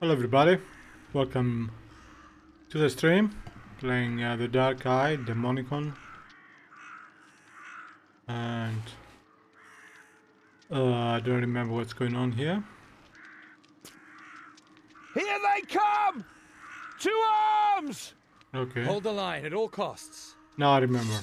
Hello everybody, welcome to the stream, playing the Dark Eye, Demonicon, and I don't remember what's going on here. Here they come! To arms! Okay, Hold the line at all costs. now I remember.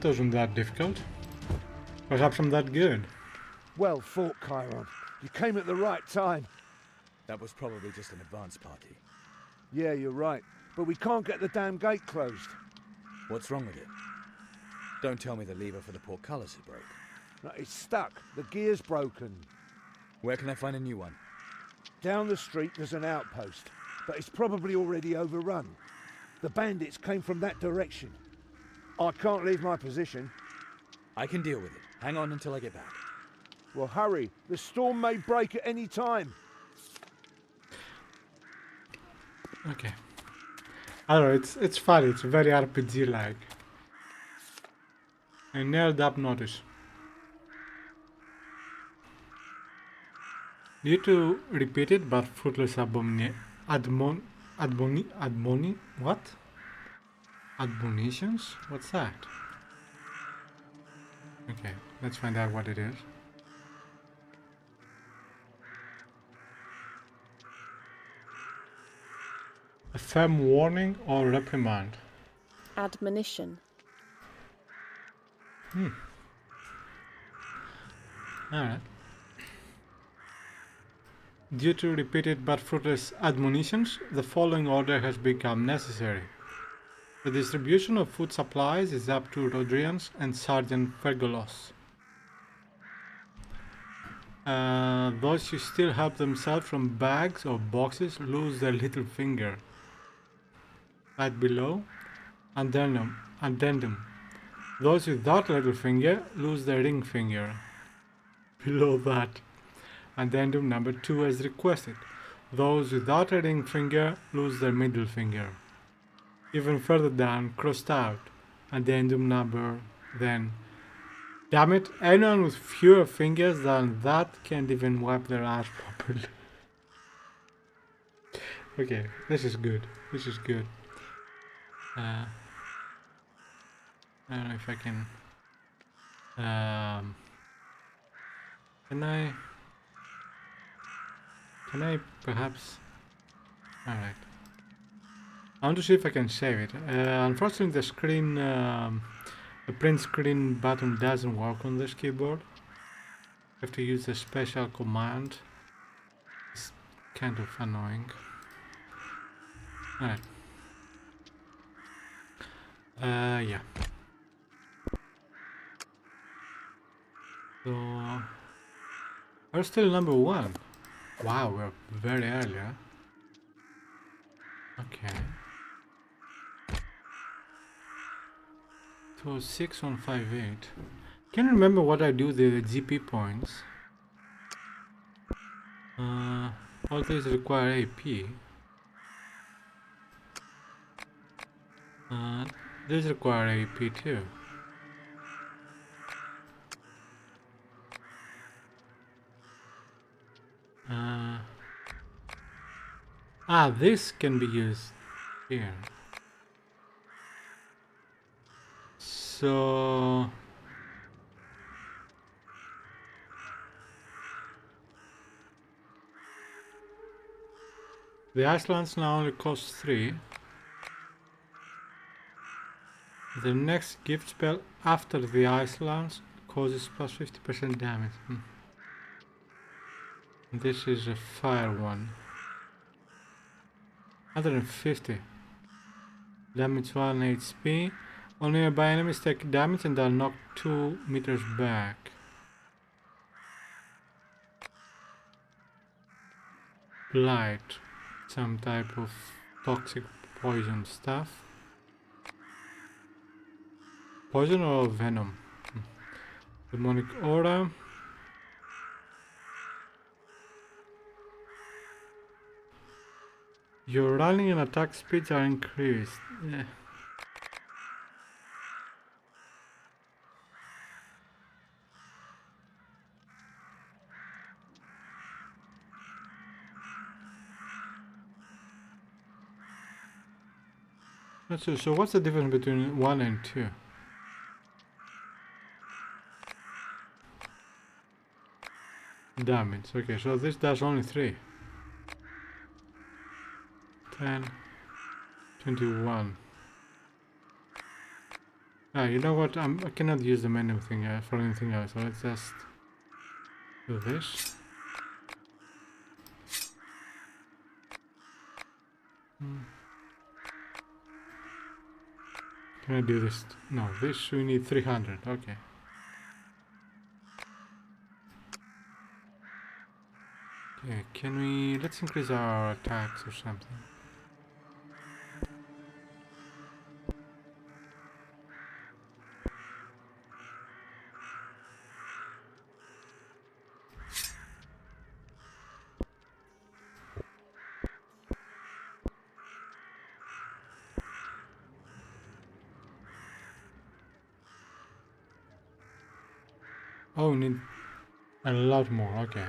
It wasn't that difficult. Perhaps I'm that good. Well fought, Chiron. You came at the right time. That was probably just an advance party. Yeah, you're right. But we can't get the damn gate closed. What's wrong with it? Don't tell me the lever for the portcullis is broke. No, it's stuck. The gear's broken. Where can I find a new one? Down the street there's an outpost, but it's probably already overrun. The bandits came from that direction. I can't leave my position. I can deal with it. Hang on until I get back. Well, hurry. The storm may break at any time. Okay. I don't know, it's fun, it's very RPG-like. I nailed up notice. Due to repeated but fruitless admonitions? What's that? Okay, let's find out what it is. A firm warning or reprimand. Admonition. Alright. Due to repeated but fruitless admonitions, the following order has become necessary. The distribution of food supplies is up to Rodrians and Sergeant Fergolos. Those who still help themselves from bags or boxes lose their little finger. Right below, addendum. Those without a little finger lose their ring finger. Below that, addendum number 2 as requested. Those without a ring finger lose their middle finger. Even further down, crossed out, addendum number then. Damn it, anyone with fewer fingers than that can't even wipe their ass properly. Okay, this is good. This is good. I don't know if I can. Can I perhaps? All right. I want to see if I can save it. Unfortunately, the screen, the print screen button doesn't work on this keyboard. I have to use the special command. It's kind of annoying. All right. Yeah. So we're still number 1. Wow, we're very early, huh? Okay. So 6158. Can't remember what I do with the GP points. All these require AP. These require AP too. This can be used here. So the Icelands now only cost 3. The next gift spell after the ice lance causes plus 50% damage. This is a fire one. 150. Damage 1 HP. All nearby enemies take damage and are knocked 2 meters back. Blight. Some type of toxic poison stuff. Poison or venom? Demonic aura. Your running and attack speeds are increased. Yeah. Not sure. So what's the difference between 1 and 2? Damage. Okay, so this does only 3. 10, 21. Ah, you know what? I cannot use the menu thing for anything else, so let's just do this. Can I do this? No, this we need 300. Okay. Okay, can we... let's increase our attacks or something. Oh, we need a lot more, okay.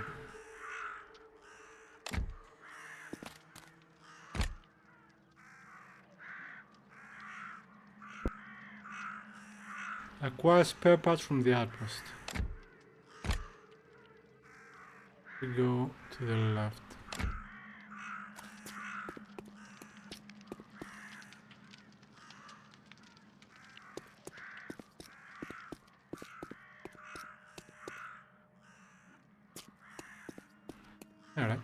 Acquire spare parts from the outpost. We go to the left. Alright.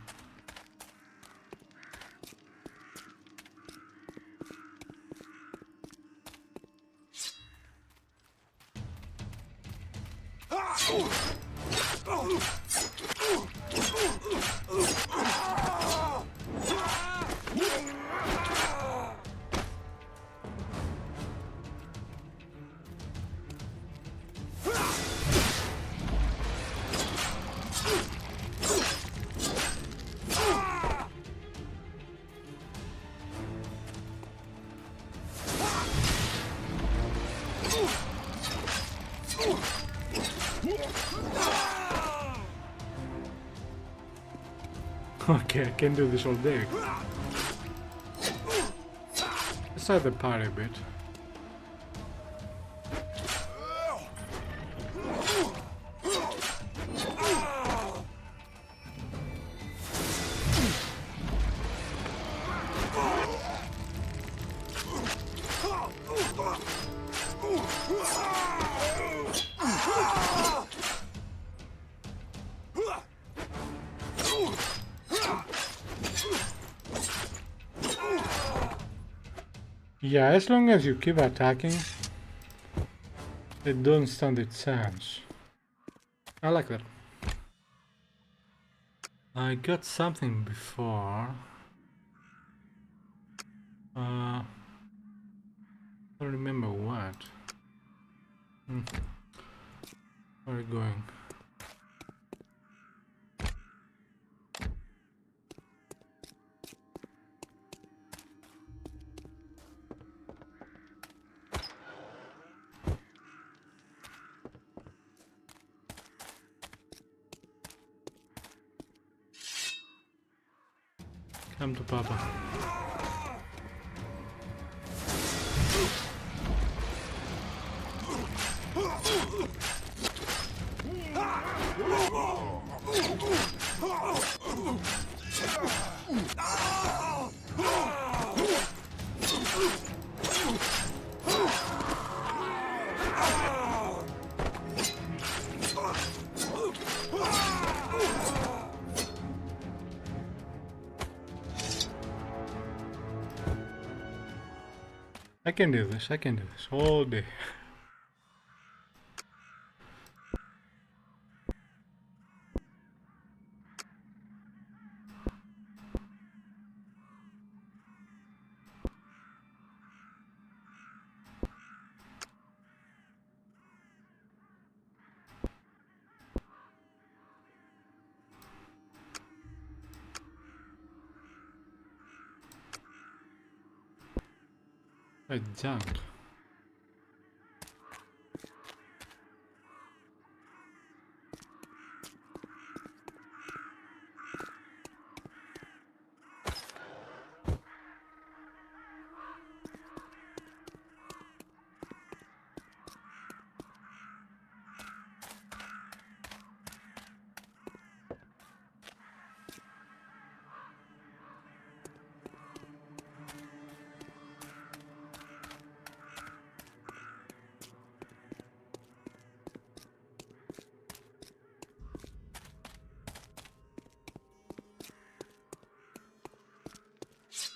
Okay, I can do this all day. Let's try the parry a bit. Yeah, as long as you keep attacking, they don't stand a chance. I like that. I got something before. I don't remember what. Where are we going? Come to Papa. I can do this. I can do this all day. A junk.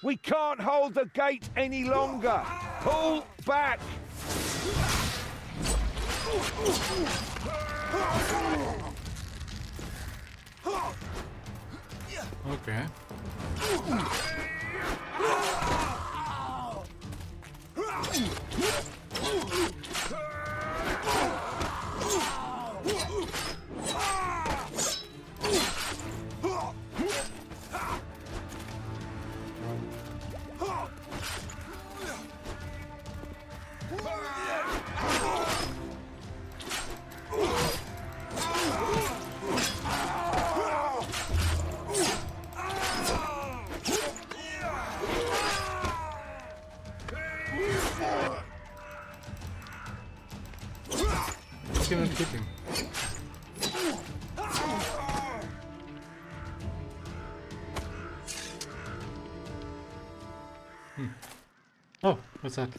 We can't hold the gate any longer. Pull back. Okay. Cannot hit him. Oh, what's that?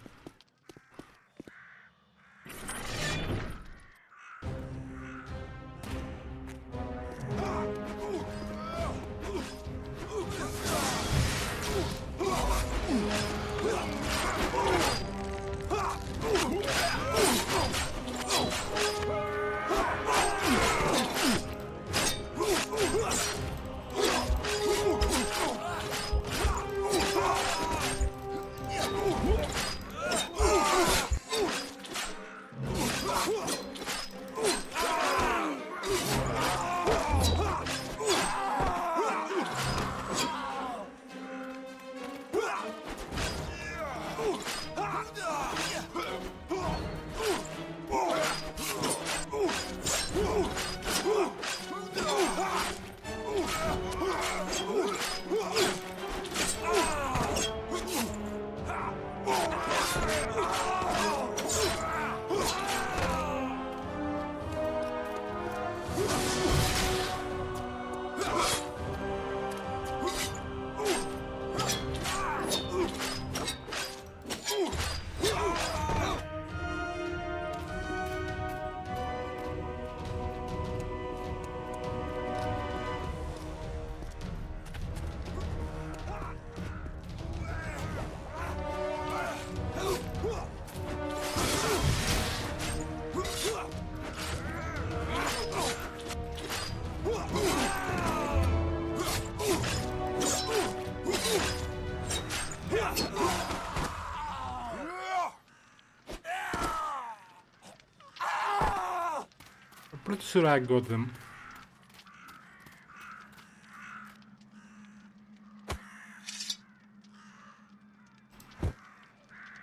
Pretty sure I got them.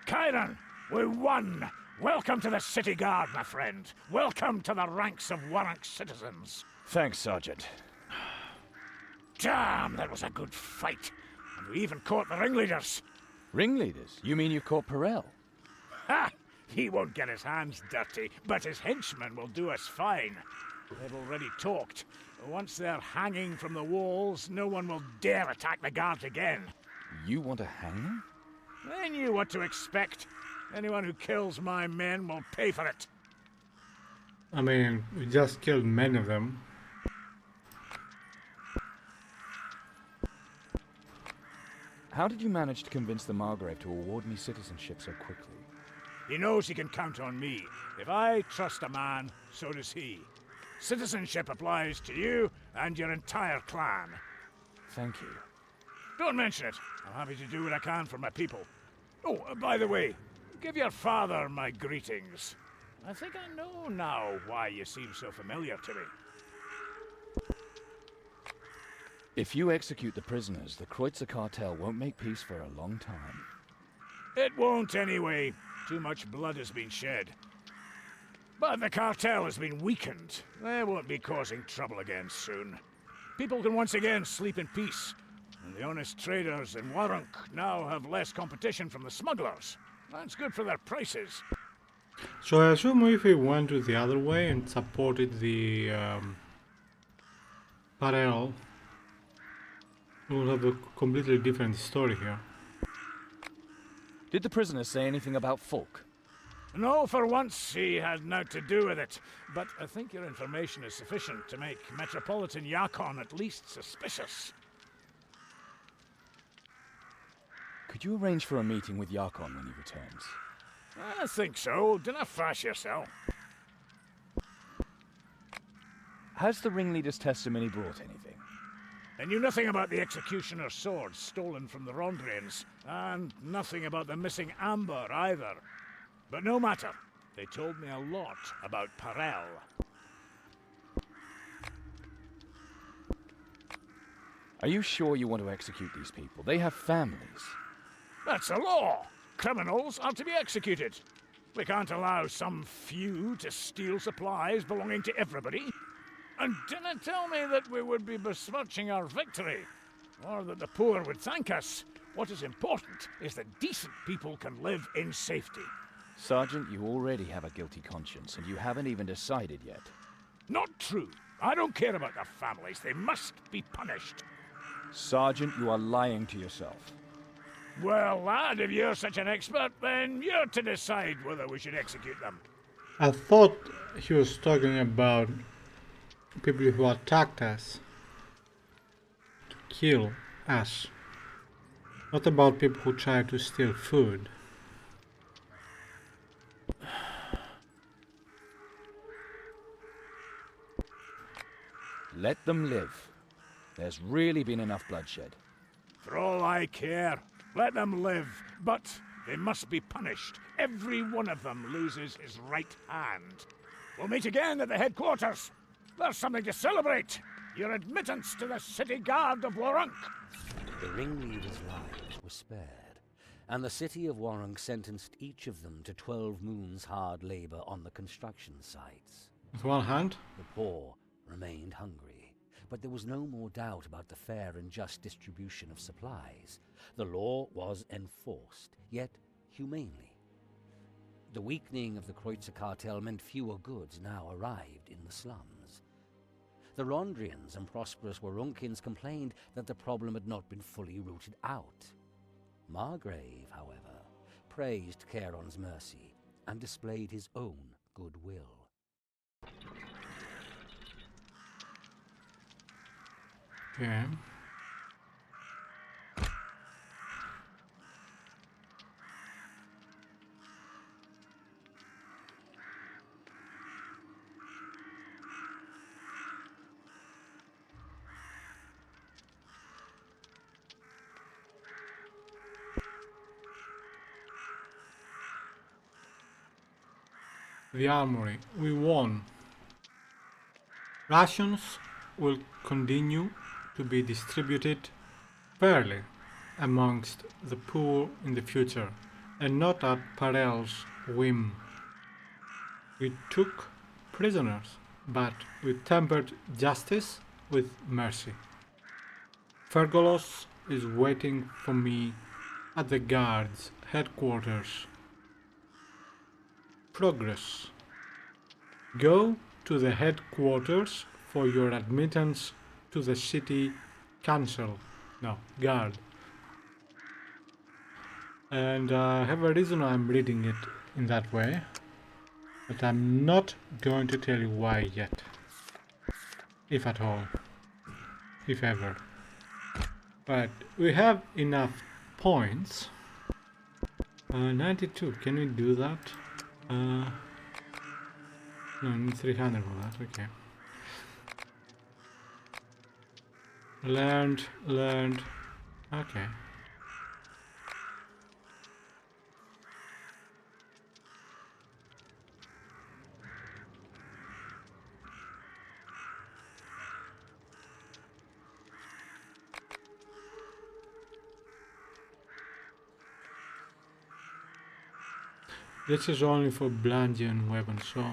Kyron, we won! Welcome to the City Guard, my friend. Welcome to the ranks of Warrank's citizens. Thanks, Sergeant. Damn, that was a good fight. And we even caught the ringleaders. Ringleaders? You mean you caught Perel? Ha! He won't get his hands dirty, but his henchmen will do us fine. They've already talked. Once they're hanging from the walls, no one will dare attack the guards again. You want to hang them? I knew what to expect. Anyone who kills my men will pay for it. I mean, we just killed many of them. How did you manage to convince the Margrave to award me citizenship so quickly? He knows he can count on me. If I trust a man, so does he. Citizenship applies to you and your entire clan. Thank you. Don't mention it. I'm happy to do what I can for my people. Oh, by the way, give your father my greetings. I think I know now why you seem so familiar to me. If you execute the prisoners, the Kreutzer cartel won't make peace for a long time. It won't anyway. Too much blood has been shed. But the cartel has been weakened. They won't be causing trouble again soon. People can once again sleep in peace. And the honest traders in Warunk now have less competition from the smugglers. That's good for their prices. So I assume if we went to the other way and supported the Parel, we would have a completely different story here. Did the prisoners say anything about Folk? No, for once he had naught to do with it. But I think your information is sufficient to make Metropolitan Yakon at least suspicious. Could you arrange for a meeting with Yakon when he returns? I think so. Dinna fash yourself. Has the ringleader's testimony brought anything? They knew nothing about the executioner's sword stolen from the Rondrians, and nothing about the missing amber either. But no matter, they told me a lot about Parel. Are you sure you want to execute these people? They have families. That's the law. Criminals are to be executed. We can't allow some few to steal supplies belonging to everybody. And dinna tell me that we would be besmirching our victory, or that the poor would thank us. What is important is that decent people can live in safety. Sergeant, you already have a guilty conscience, and you haven't even decided yet. Not true. I don't care about their families. They must be punished. Sergeant, you are lying to yourself. Well, lad, if you're such an expert, then you're to decide whether we should execute them. I thought he was talking about people who attacked us, to kill us, not about people who try to steal food. Let them live. There's really been enough bloodshed. For all I care, let them live, but they must be punished. Every one of them loses his right hand. We'll meet again at the headquarters. There's something to celebrate. Your admittance to the city guard of Warunk. The ringleaders' lives were spared, and the city of Warunk sentenced each of them to 12 moons' hard labor on the construction sites. With one hand? The poor remained hungry, but there was no more doubt about the fair and just distribution of supplies. The law was enforced, yet humanely. The weakening of the Kreutzer cartel meant fewer goods now arrived in the slums. The Rondrians and prosperous Warunkins complained that the problem had not been fully rooted out. Margrave, however, praised Charon's mercy and displayed his own goodwill. Okay. The armory. We won. Rations will continue to be distributed fairly amongst the poor in the future, and not at Parel's whim. We took prisoners, but we tempered justice with mercy. Fergolos is waiting for me at the guard's headquarters. Progress. Go to the headquarters for your admittance to the city council. No, guard. And I have a reason I'm reading it in that way, but I'm not going to tell you why yet. If at all. If ever. But we have enough points. 92. Can we do that? No, I need 300 for that. Okay. Learned. Okay. This is only for bludgeon weapons, so.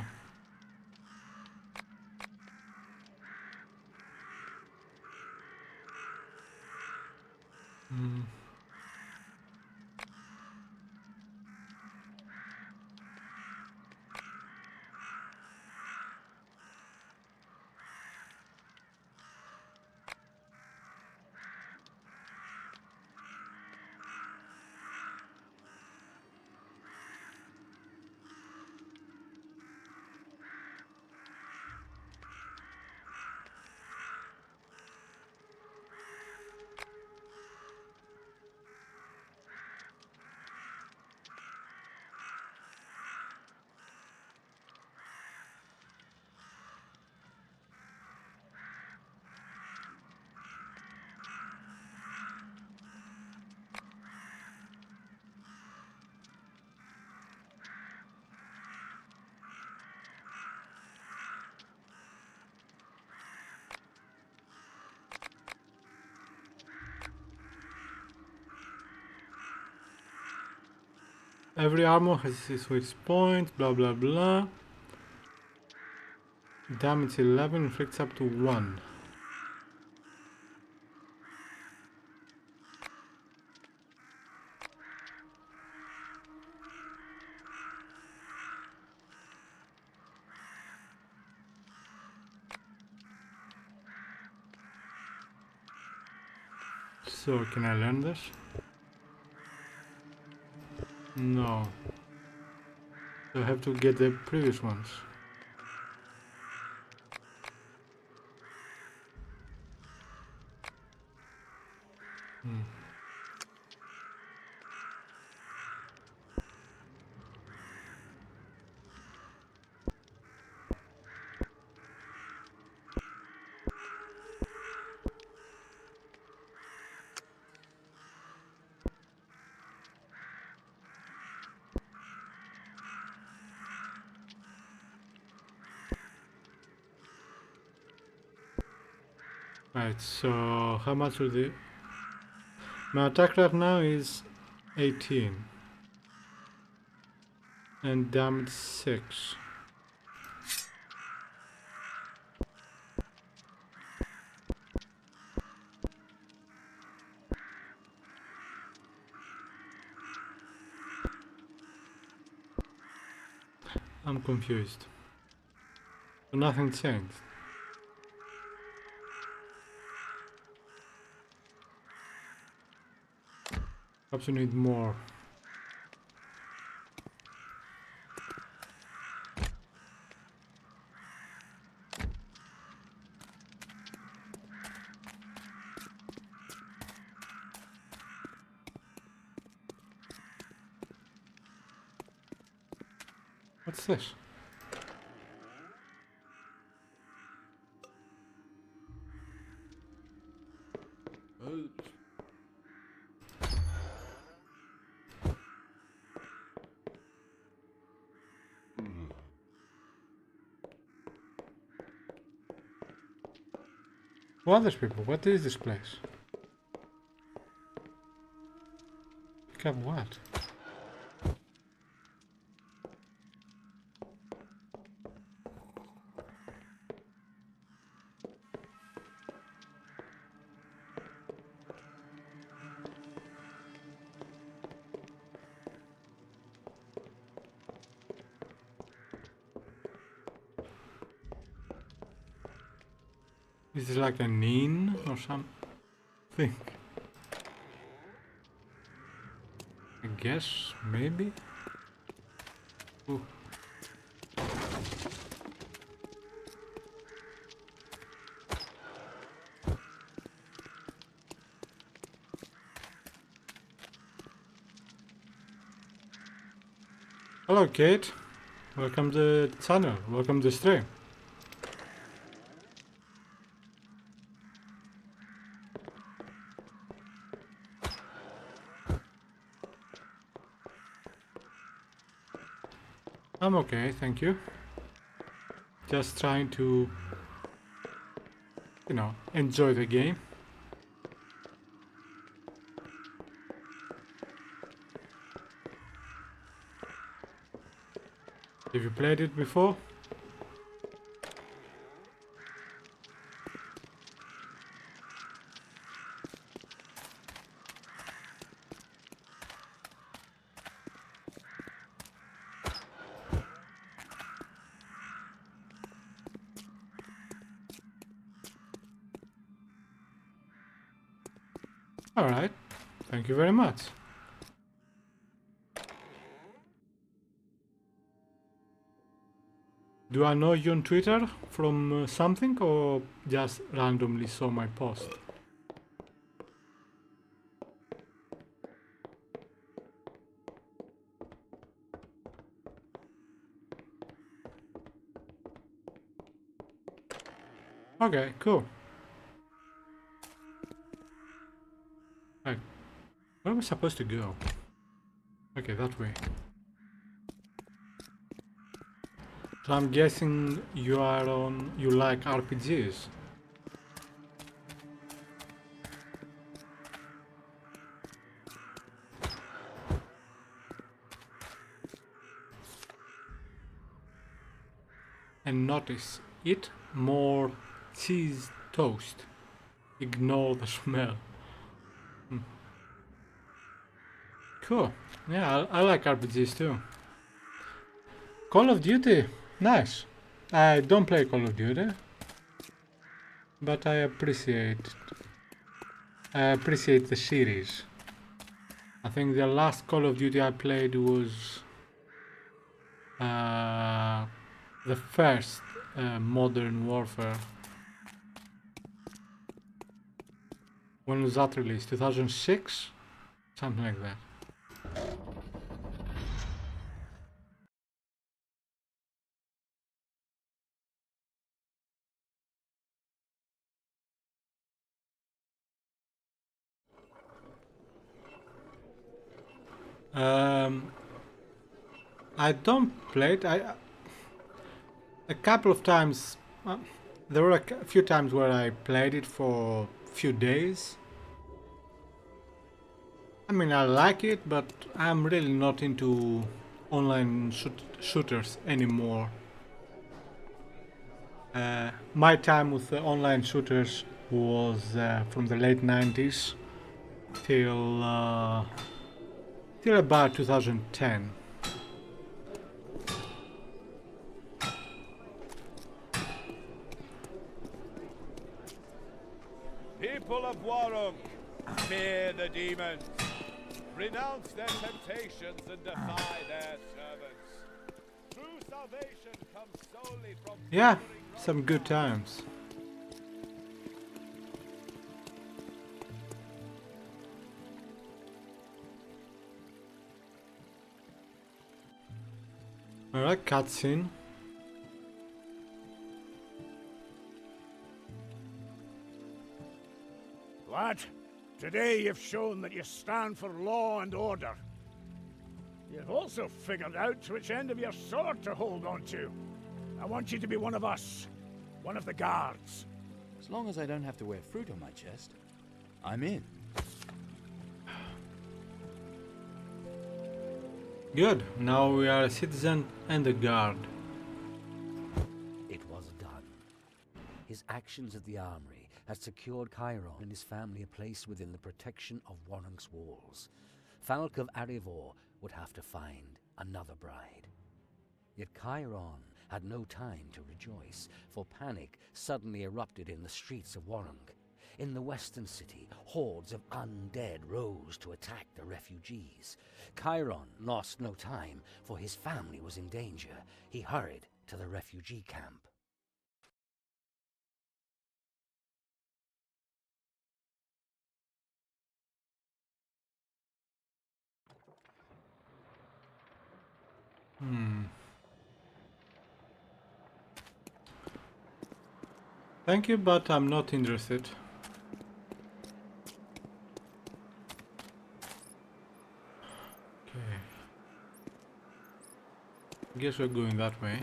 Every armor has its weak point, blah blah blah. Damage 11, inflicts up to 1. So, can I learn this? No. So I have to get the previous ones. Right, so how much will the... My attack right now is 18. And damage 6. I'm confused. So nothing changed. Perhaps you need more. What's this? Who are these people? What is this place? Pick up what? Is it like an inn or something? I guess, maybe? Ooh. Hello, Kate. Welcome to the channel. Welcome to the stream. I'm okay, thank you. Just trying to, enjoy the game. Have you played it before? Alright, thank you very much. Do I know you on Twitter from something or just randomly saw my post? Okay, cool. Right, where am I supposed to go? Okay, that way. So I'm guessing you like RPGs. And notice, eat more cheese toast. Ignore the smell. Cool. Yeah, I like RPGs too. Call of Duty, nice. I don't play Call of Duty, but I appreciate the series. I think the last Call of Duty I played was the first Modern Warfare. When was that released? 2006? Something like that. I don't play it. A couple of times. There were a few times where I played it for a few days. I mean, I like it, but I'm really not into online shooters anymore. My time with the online shooters was from the late 90s till about 2010. People of Warung, fear the demons. Renounce their temptations and defy their servants. True salvation comes solely from Yeah, some good times. Alright, cutscene. Lad, today you've shown that you stand for law and order. You've also figured out which end of your sword to hold on to. I want you to be one of us. One of the guards. As long as I don't have to wear fruit on my chest, I'm in. Good, now we are a citizen and a guard. It was done. His actions at the armory had secured Chiron and his family a place within the protection of Warrung's walls. Falk of Arivor would have to find another bride. Yet Chiron had no time to rejoice, for panic suddenly erupted in the streets of Warrung. In the western city, hordes of undead rose to attack the refugees. Chiron lost no time, for his family was in danger. He hurried to the refugee camp. Thank you, but I'm not interested. Okay. Guess we're going that way.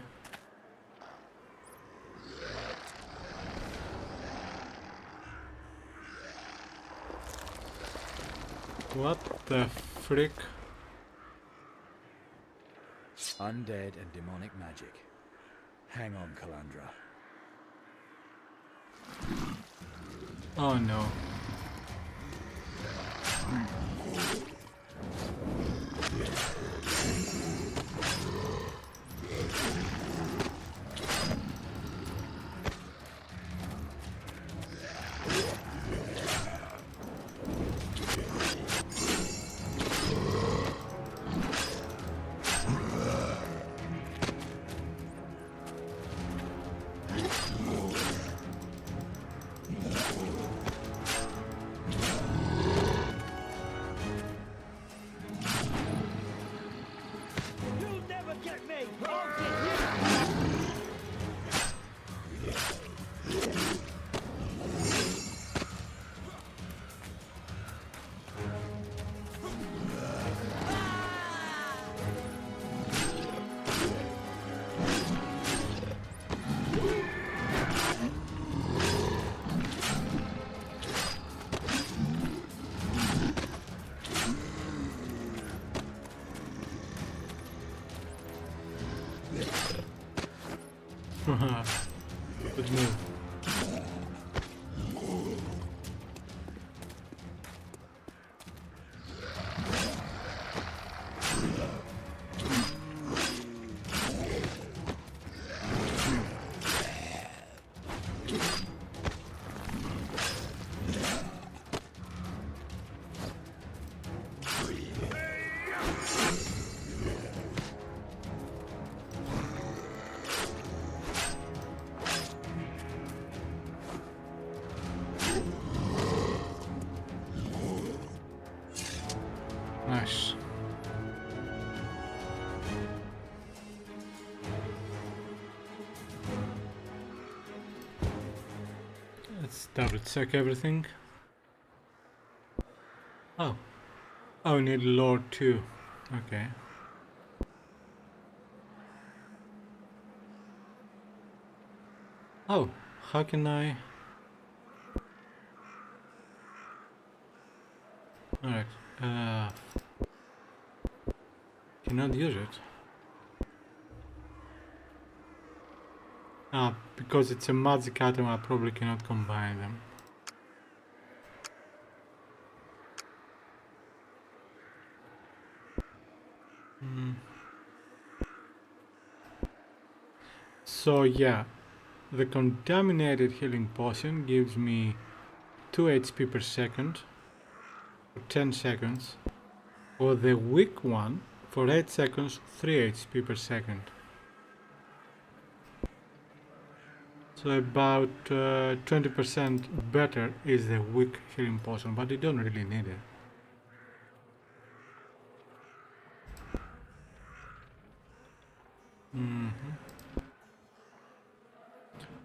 What the frick? Undead and demonic magic. Hang on, Calandra. Oh no. You'll never get me! I'll get you! Good move. Nice. Let's double check everything. Oh. Oh, we need Lord too. Okay. Oh, how can I... Alright. Cannot use it. Ah, because it's a magic item, I probably cannot combine them. So yeah, the contaminated healing potion gives me 2 HP per second for 10 seconds, or the weak one for 8 seconds, 3 HP per second. So about 20% better is the weak healing potion, but you don't really need it.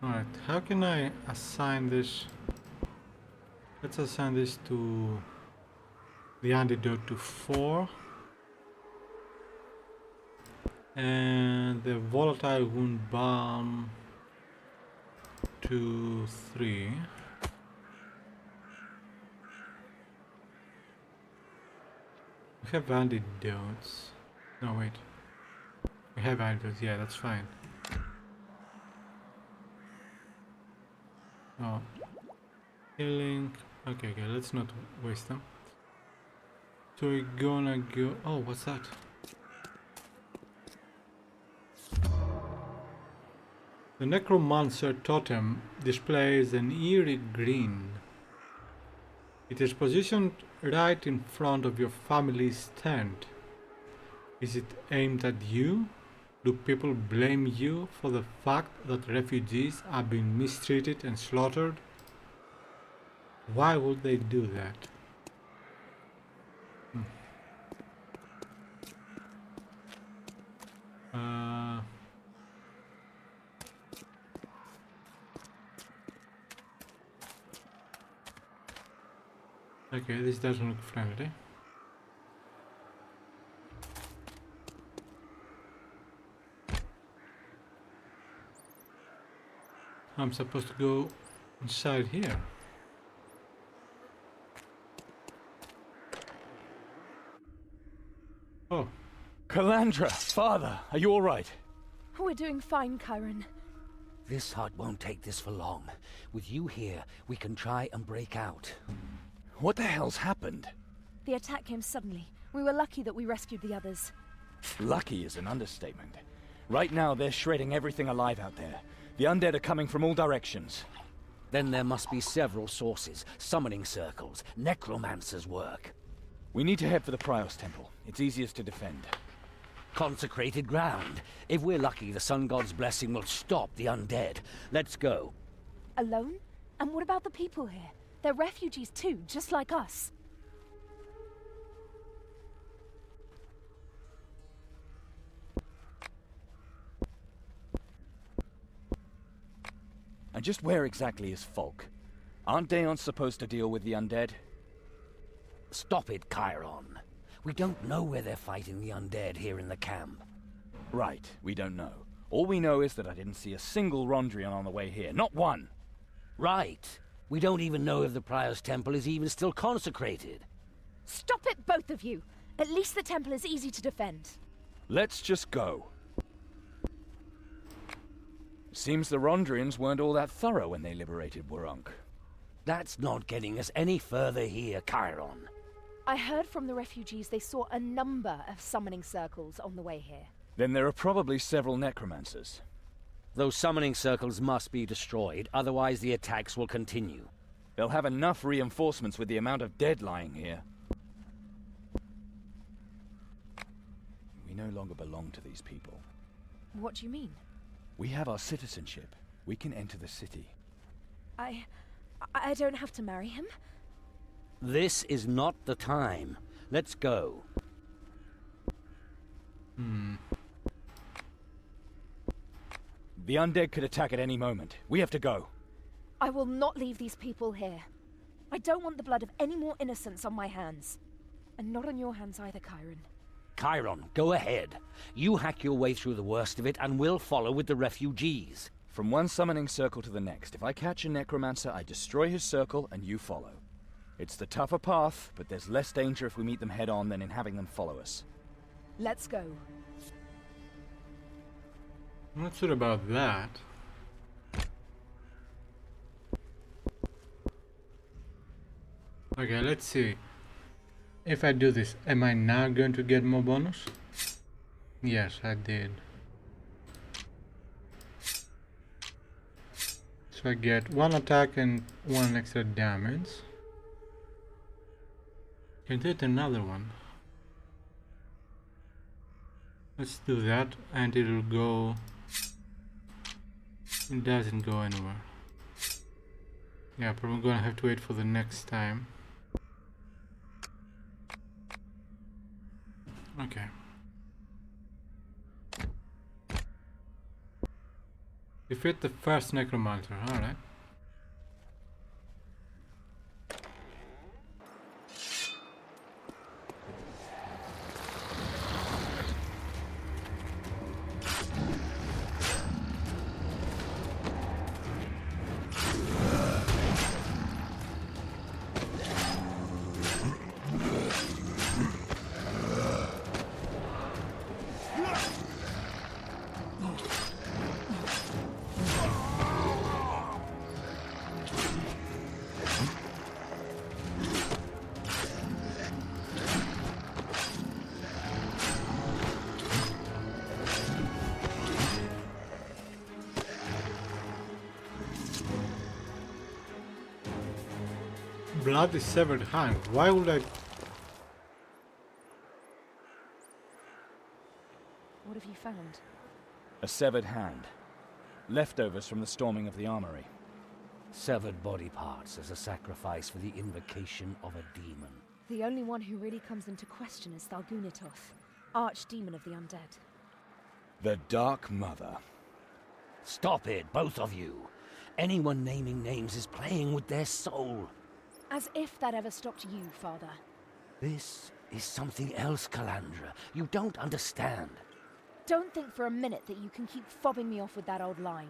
Alright, how can I assign this? Let's assign this to the antidote to 4 and the volatile wound balm to 3. We have antidotes. No, wait. We have antidotes, yeah, that's fine. Oh. Healing. Okay, let's not waste them. So we're gonna go... Oh, what's that? The Necromancer totem displays an eerie green. It is positioned right in front of your family's tent. Is it aimed at you? Do people blame you for the fact that refugees are being mistreated and slaughtered? Why would they do that? Okay, this doesn't look friendly. I'm supposed to go inside here. Oh. Calandra, father, are you all right? We're doing fine, Chiron. This hut won't take this for long. With you here, we can try and break out. What the hell's happened? The attack came suddenly. We were lucky that we rescued the others. Lucky is an understatement. Right now, they're shredding everything alive out there. The undead are coming from all directions. Then there must be several sources, summoning circles, necromancers' work. We need to head for the Prios Temple. It's easiest to defend. Consecrated ground. If we're lucky, the Sun God's blessing will stop the undead. Let's go. Alone? And what about the people here? They're refugees too, just like us. And just where exactly is Folk? Aren't Daeons supposed to deal with the undead? Stop it, Chiron. We don't know where they're fighting the undead here in the camp. Right, we don't know. All we know is that I didn't see a single Rondrian on the way here. Not one! Right. We don't even know if the Prior's temple is even still consecrated. Stop it, both of you! At least the temple is easy to defend. Let's just go. Seems the Rondrians weren't all that thorough when they liberated Warunk. That's not getting us any further here, Chiron. I heard from the refugees they saw a number of summoning circles on the way here. Then there are probably several necromancers. Those summoning circles must be destroyed, otherwise the attacks will continue. They'll have enough reinforcements with the amount of dead lying here. We no longer belong to these people. What do you mean? We have our citizenship. We can enter the city. I don't have to marry him? This is not the time. Let's go. The undead could attack at any moment. We have to go. I will not leave these people here. I don't want the blood of any more innocents on my hands. And not on your hands either, Chiron. Chiron, go ahead. You hack your way through the worst of it, and we'll follow with the refugees. From one summoning circle to the next. If I catch a necromancer, I destroy his circle, and you follow. It's the tougher path, but there's less danger if we meet them head-on than in having them follow us. Let's go. I'm not sure about that. Okay, let's see. If I do this, am I now going to get more bonus? Yes, I did. So I get 1 attack and 1 extra damage. Can do it another one. Let's do that, and it'll go. It doesn't go anywhere. Yeah, probably gonna have to wait for the next time. Okay. Defeat the first necromancer, alright. Bloody severed hand. Why would I? What have you found? A severed hand. Leftovers from the storming of the armory. Severed body parts as a sacrifice for the invocation of a demon. The only one who really comes into question is Thalgunitoth, archdemon of the undead. The Dark Mother. Stop it, both of you. Anyone naming names is playing with their soul. As if that ever stopped you, Father. This is something else, Calandra. You don't understand. Don't think for a minute that you can keep fobbing me off with that old line.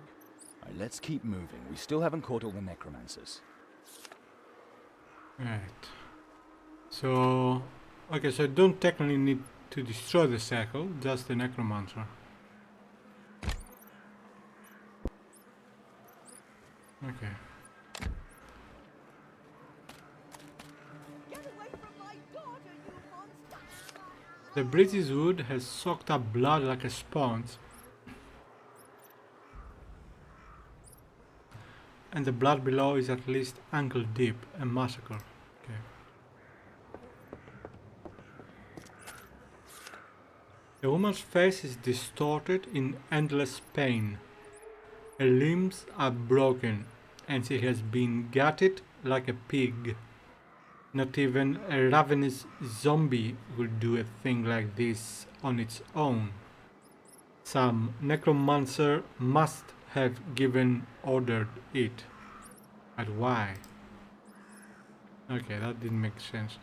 Alright, let's keep moving. We still haven't caught all the necromancers. Right. So, okay, so I don't technically need to destroy the circle, just the necromancer. Okay. Get away from my daughter, you monster! The British wood has soaked up blood like a sponge, and the blood below is at least ankle deep. A massacre. Okay. The woman's face is distorted in endless pain. Her limbs are broken, and she has been gutted like a pig. Not even a ravenous zombie would do a thing like this on its own. Some necromancer must have ordered it. But why? Okay, that didn't make sense.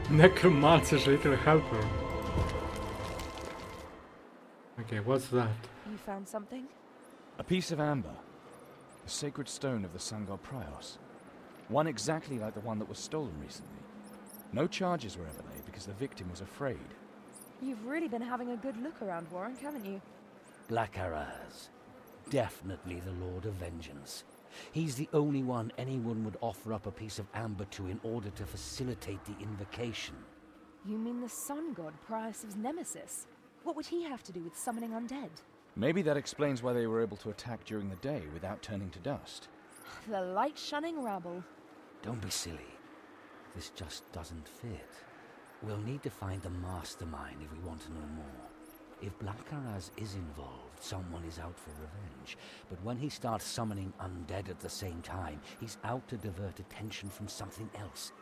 Necromancer's little helper. Okay, what's that? You found something? A piece of amber. The sacred stone of the sun god Prios. One exactly like the one that was stolen recently. No charges were ever laid because the victim was afraid. You've really been having a good look around, Warren, haven't you? Black Araz. Definitely the Lord of Vengeance. He's the only one anyone would offer up a piece of amber to in order to facilitate the invocation. You mean the sun god, Prius' nemesis? What would he have to do with summoning undead? Maybe that explains why they were able to attack during the day without turning to dust. The light-shunning rabble. Don't be silly. This just doesn't fit. We'll need to find the mastermind if we want to know more. If Black Araz is involved, someone is out for revenge. But when he starts summoning undead at the same time, he's out to divert attention from something else.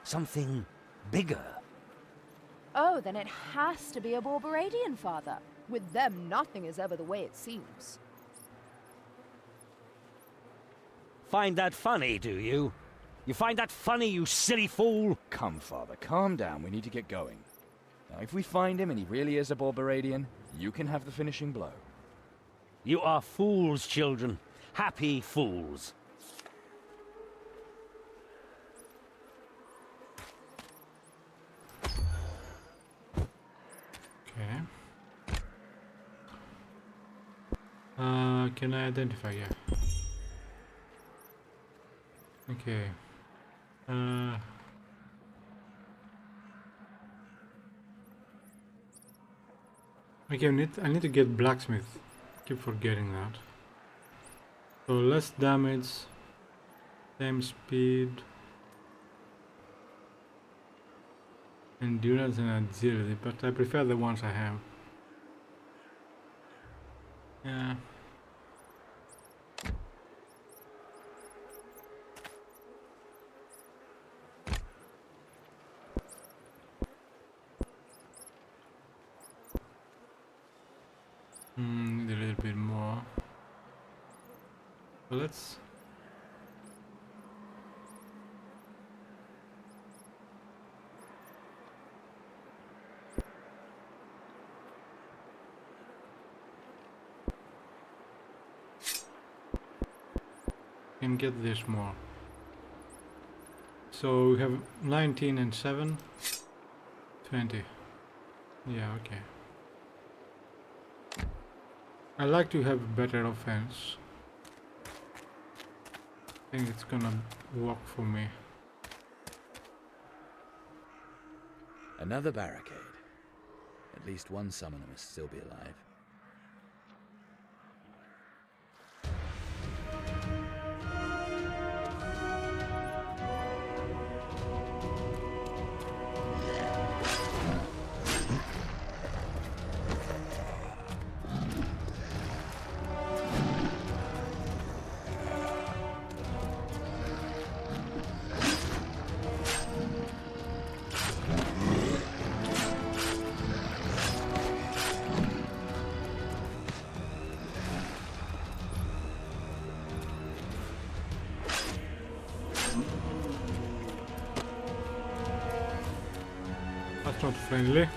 Something bigger. Oh, then it has to be a Borberadian, Father. With them, nothing is ever the way it seems. Find that funny, do you? You find that funny, you silly fool? Come, Father, calm down. We need to get going. Now, if we find him and he really is a Borberadian, you can have the finishing blow. You are fools, children. Happy fools. Okay. Can I identify? Yeah. Okay. Okay, I need to get blacksmith. Keep forgetting that. So less damage, same speed, endurance and agility, but I prefer the ones I have. Yeah. Need a little bit more. So let's can get this more. So we have 19 and 7, 20. Yeah, okay. I like to have better offense. I think it's gonna work for me. Another barricade. At least one summoner must still be alive. That's not friendly.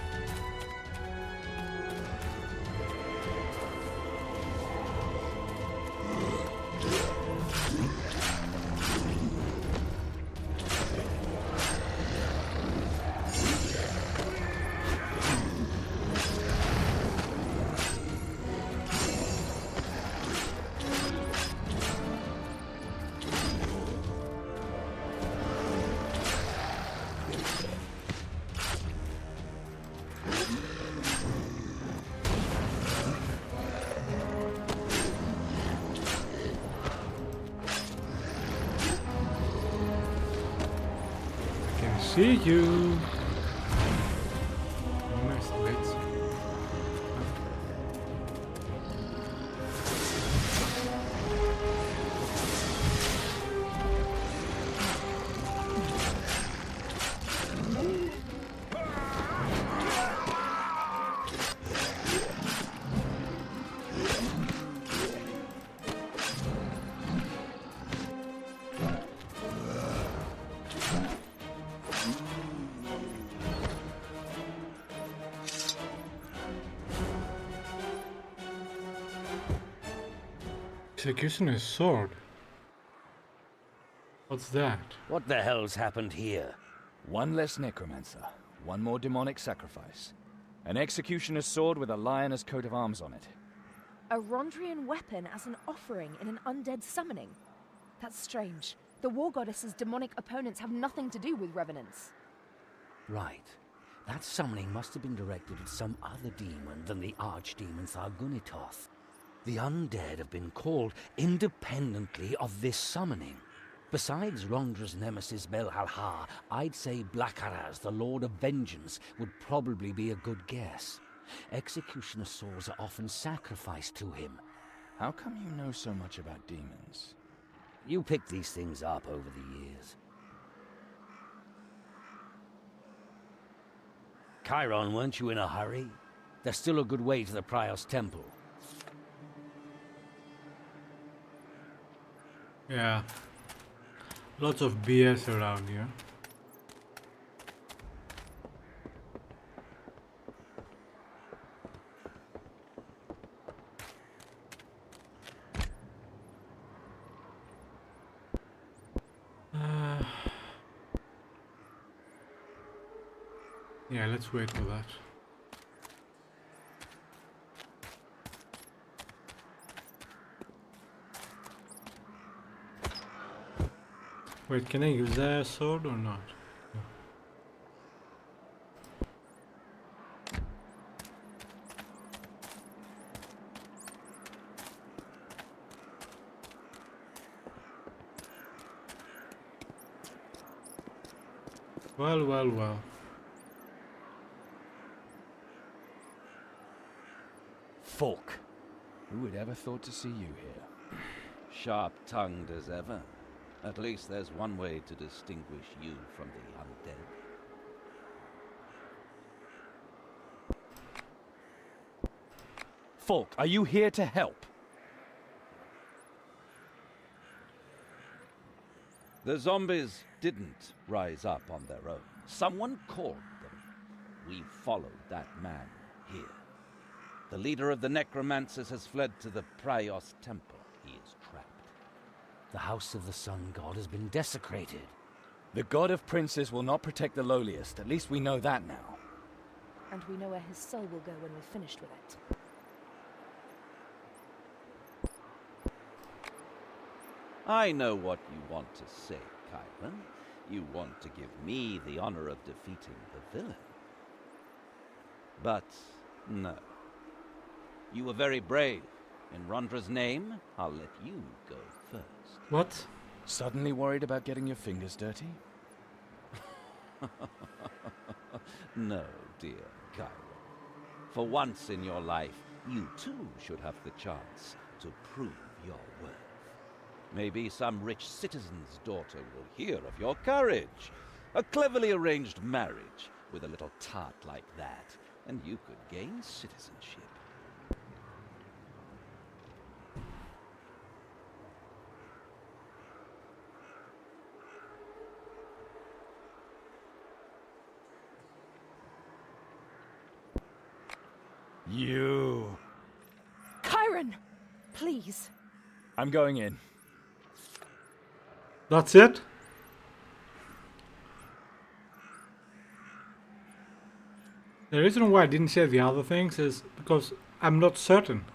See you. Nice bits. Executioner's sword. What's that? What the hell's happened here? One less necromancer, one more demonic sacrifice. An executioner's sword with a lioness coat of arms on it. A Rondrian weapon as an offering in an undead summoning. That's strange. The war goddess's demonic opponents have nothing to do with revenants. Right. That summoning must have been directed at some other demon than the archdemon Thargunitoth. The undead have been called independently of this summoning. Besides Rondra's nemesis Belhalha, I'd say Blackaraz, the Lord of Vengeance, would probably be a good guess. Executioner swords are often sacrificed to him. How come you know so much about demons? You picked these things up over the years. Chiron, weren't you in a hurry? There's still a good way to the Prios Temple. Yeah. Lots of BS around here. Yeah, let's wait for that. Wait, can I use a sword or not? No. Well, well, well. Falk. Who would ever thought to see you here? Sharp-tongued as ever. At least there's one way to distinguish you from the undead. Falk, are you here to help? The zombies didn't rise up on their own. Someone called them. We followed that man here. The leader of the necromancers has fled to the Prios Temple. He is trapped. The House of the Sun God has been desecrated. The God of Princes will not protect the lowliest. At least we know that now. and we know where his soul will go when we're finished with it. I know what you want to say, Kylan. You want to give me the honor of defeating the villain. But no. You were very brave. In Rondra's name, I'll let you go first. What? Suddenly worried about getting your fingers dirty? No, dear Kylan. For once in your life, you too should have the chance to prove your worth. Maybe some rich citizen's daughter will hear of your courage. A cleverly arranged marriage with a little tart like that, and you could gain citizenship. You... Chiron! Please. I'm going in. That's it? The reason why I didn't say the other things is because I'm not certain.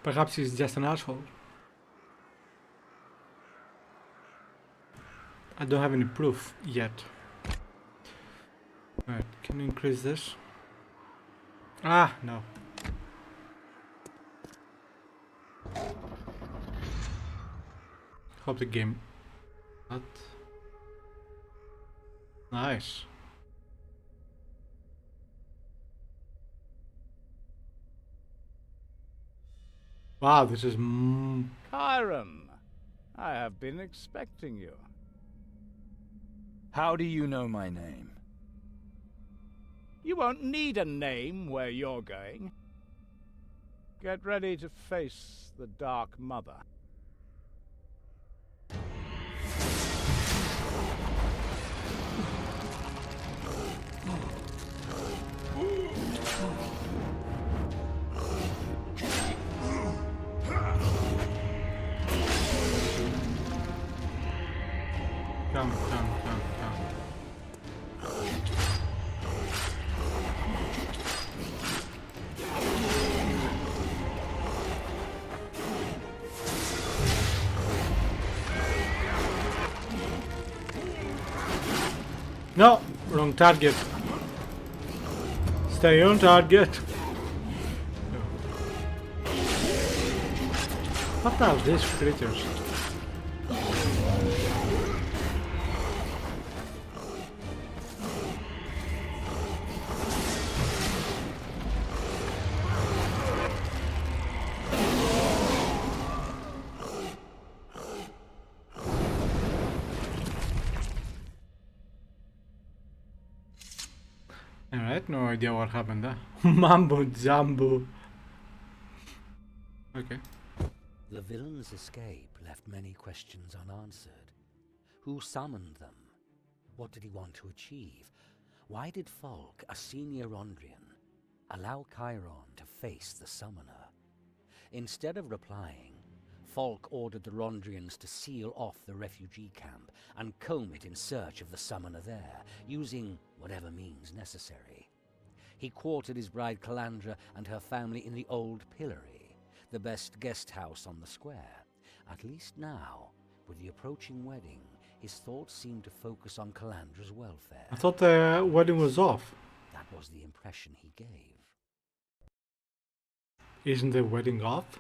Perhaps he's just an asshole. I don't have any proof yet. Right, can you increase this? Ah, no. Hope the game... What? Nice. Wow, this is... Chiron, I have been expecting you. How do you know my name? You won't need a name where you're going. Get ready to face the Dark Mother. Come. No, wrong target. Stay on target. What are these creatures? Alright, no idea what happened there. Mambo jumbo. Okay. The villain's escape left many questions unanswered. Who summoned them? What did he want to achieve? Why did Falk, a senior Rondrian, allow Chiron to face the summoner? Instead of replying, Falk ordered the Rondrians to seal off the refugee camp and comb it in search of the summoner there, using whatever means necessary. He quartered his bride Calandra and her family in the Old Pillory, the best guest house on the square. At least now, with the approaching wedding, his thoughts seemed to focus on Calandra's welfare. I thought the wedding was off. That was the impression he gave. Isn't the wedding off?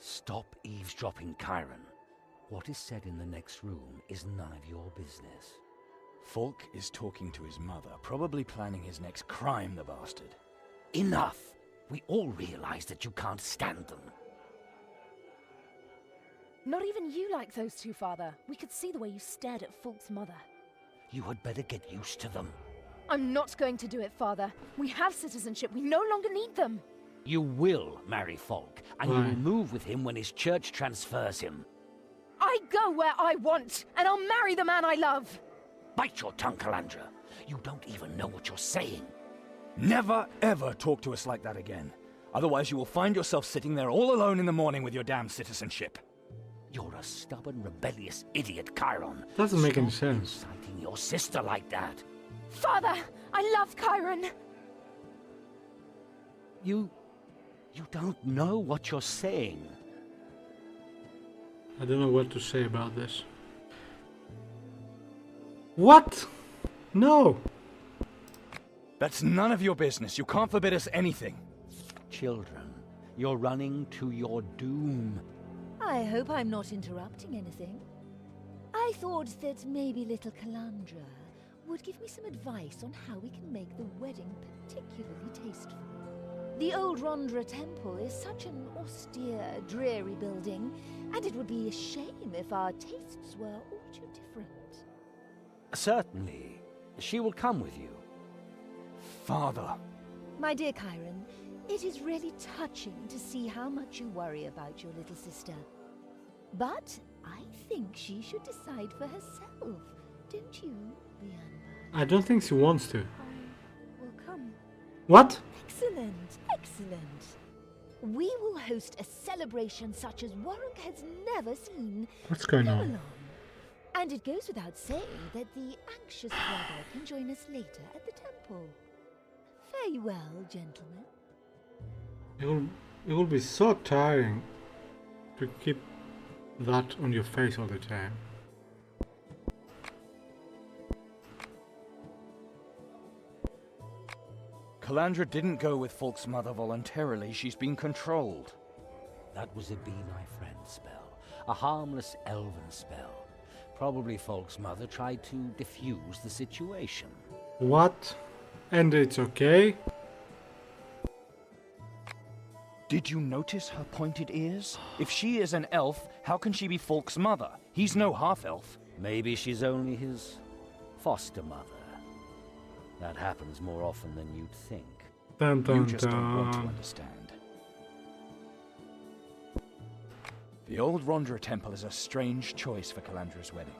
Stop eavesdropping, Chiron. What is said in the next room is none of your business. Falk is talking to his mother, probably planning his next crime, the bastard. Enough! We all realize that you can't stand them. Not even you like those two, Father. We could see the way you stared at Falk's mother. You had better get used to them. I'm not going to do it, Father. We have citizenship. We no longer need them. You will marry Falk, and you will move with him when his church transfers him. I go where I want, and I'll marry the man I love. Bite your tongue, Calandra. You don't even know what you're saying. Never, ever talk to us like that again. Otherwise you will find yourself sitting there all alone in the morning with your damn citizenship. You're a stubborn, rebellious idiot, Chiron. Doesn't make any Stop sense. inciting your sister like that. Father, I love Chiron. You don't know what you're saying. I don't know what to say about this. What? No! That's none of your business. You can't forbid us anything. Children, you're running to your doom. I hope I'm not interrupting anything. I thought that maybe little Calandra would give me some advice on how we can make the wedding particularly tasteful. The old Rondra Temple is such an austere, dreary building, and it would be a shame if our tastes were all too different. Certainly. She will come with you. Father. My dear Chiron, it is really touching to see how much you worry about your little sister. But I think she should decide for herself, don't you, Bianba? I don't think she wants to. Well, come. What? Excellent, excellent. We will host a celebration such as Warwick has never seen. What's going Come on? along. And it goes without saying that the anxious brother can join us later at the temple. Fare you well, gentlemen. It will be so tiring to keep that on your face all the time. Calandra didn't go with Folk's mother voluntarily. She's been controlled. That was a Be My Friend spell. A harmless elven spell. Probably Folk's mother tried to diffuse the situation. What? And it's okay? Did you notice her pointed ears? If she is an elf, how can she be Folk's mother? He's no half-elf. Maybe she's only his foster mother. That happens more often than you'd think. Dun, dun, You just don't want to dun. understand. The old Rondra Temple is a strange choice for Calandra's wedding.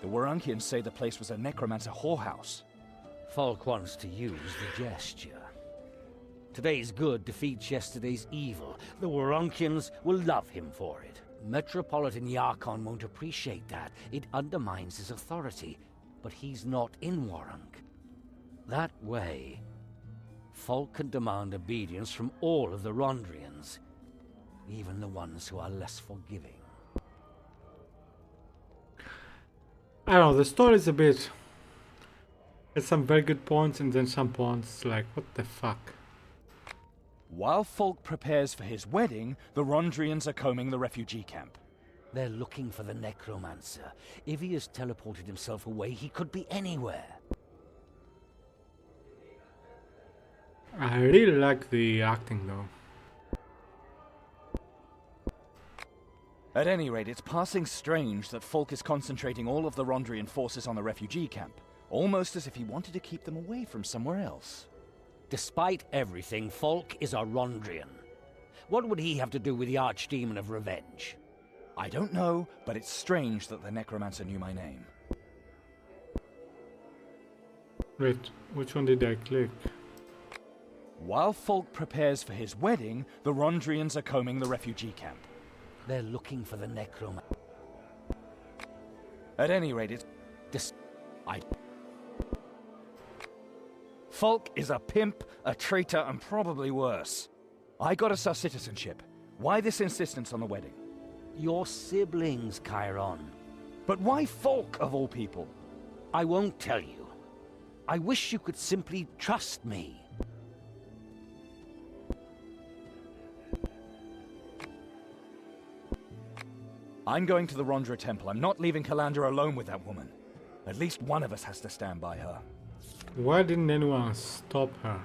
The Warunkians say the place was a necromancer whorehouse. Folk wants to use the gesture. Today's good defeats yesterday's evil. The Warunkians will love him for it. Metropolitan Yarkon won't appreciate that. It undermines his authority. But he's not in Warunk. That way, folk can demand obedience from all of the Rondrians, even the ones who are less forgiving. I don't know, the story's a bit... It's some very good points and then some points like, what the fuck? While Folk prepares for his wedding, the Rondrians are combing the refugee camp. They're looking for the necromancer. If he has teleported himself away, he could be anywhere. I really like the acting though. At any rate, it's passing strange that Folk is concentrating all of the Rondrian forces on the refugee camp, almost as if he wanted to keep them away from somewhere else. Despite everything, Folk is a Rondrian. What would he have to do with the Archdemon of Revenge? I don't know, but it's strange that the necromancer knew my name. Wait, which one did I click? While Folk prepares for his wedding, the Rondrians are combing the refugee camp. They're looking for the necromancer. At any rate, it's... Folk is a pimp, a traitor, and probably worse. I got us our citizenship. Why this insistence on the wedding? Your siblings, Chiron. But why Folk, of all people? I won't tell you. I wish you could simply trust me. I'm going to the Rondra Temple. I'm not leaving Calandra alone with that woman. At least one of us has to stand by her. Why didn't anyone stop her?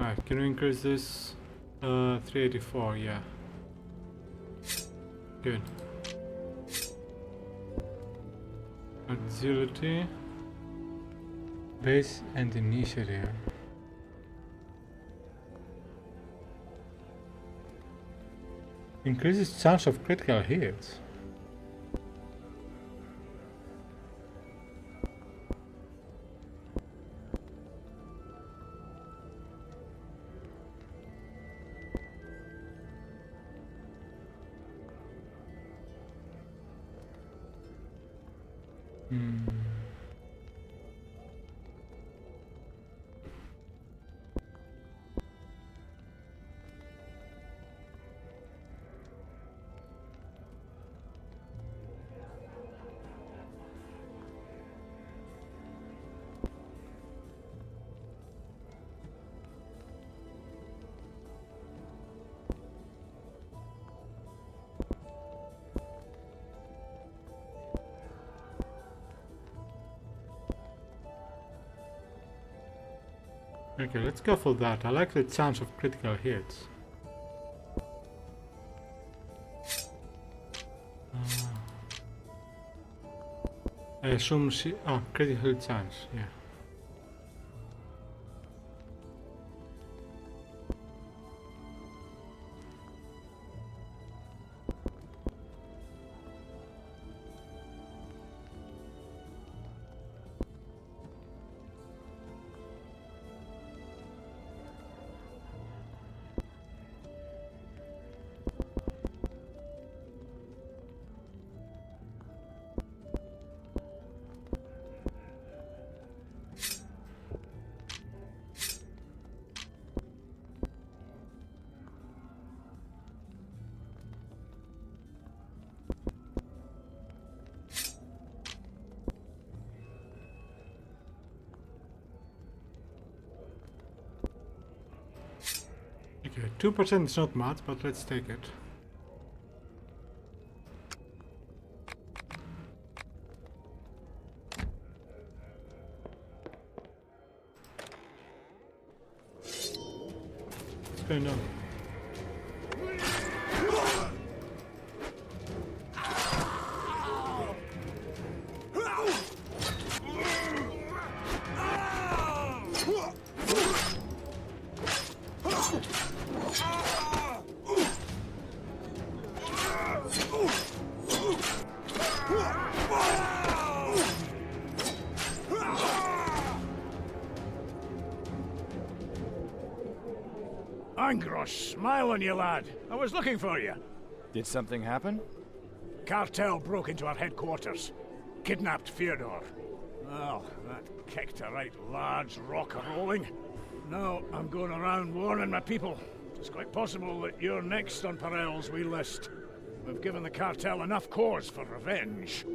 Alright, can we increase this? 384, yeah. Good. Agility. Base and initiative. Increases chance of critical hits. Okay, let's go for that. I like the chance of critical hits. I assume she... Oh, critical hit chance, yeah. Okay, 2% is not much, but let's take it. What's going on? Angros, smile on you, lad. I was looking for you. Did something happen? Cartel broke into our headquarters. Kidnapped Fyodor. Well, that kicked a right large rock a-rolling. Now I'm going around warning my people. It's quite possible that you're next on Perel's wee list. We've given the cartel enough cause for revenge.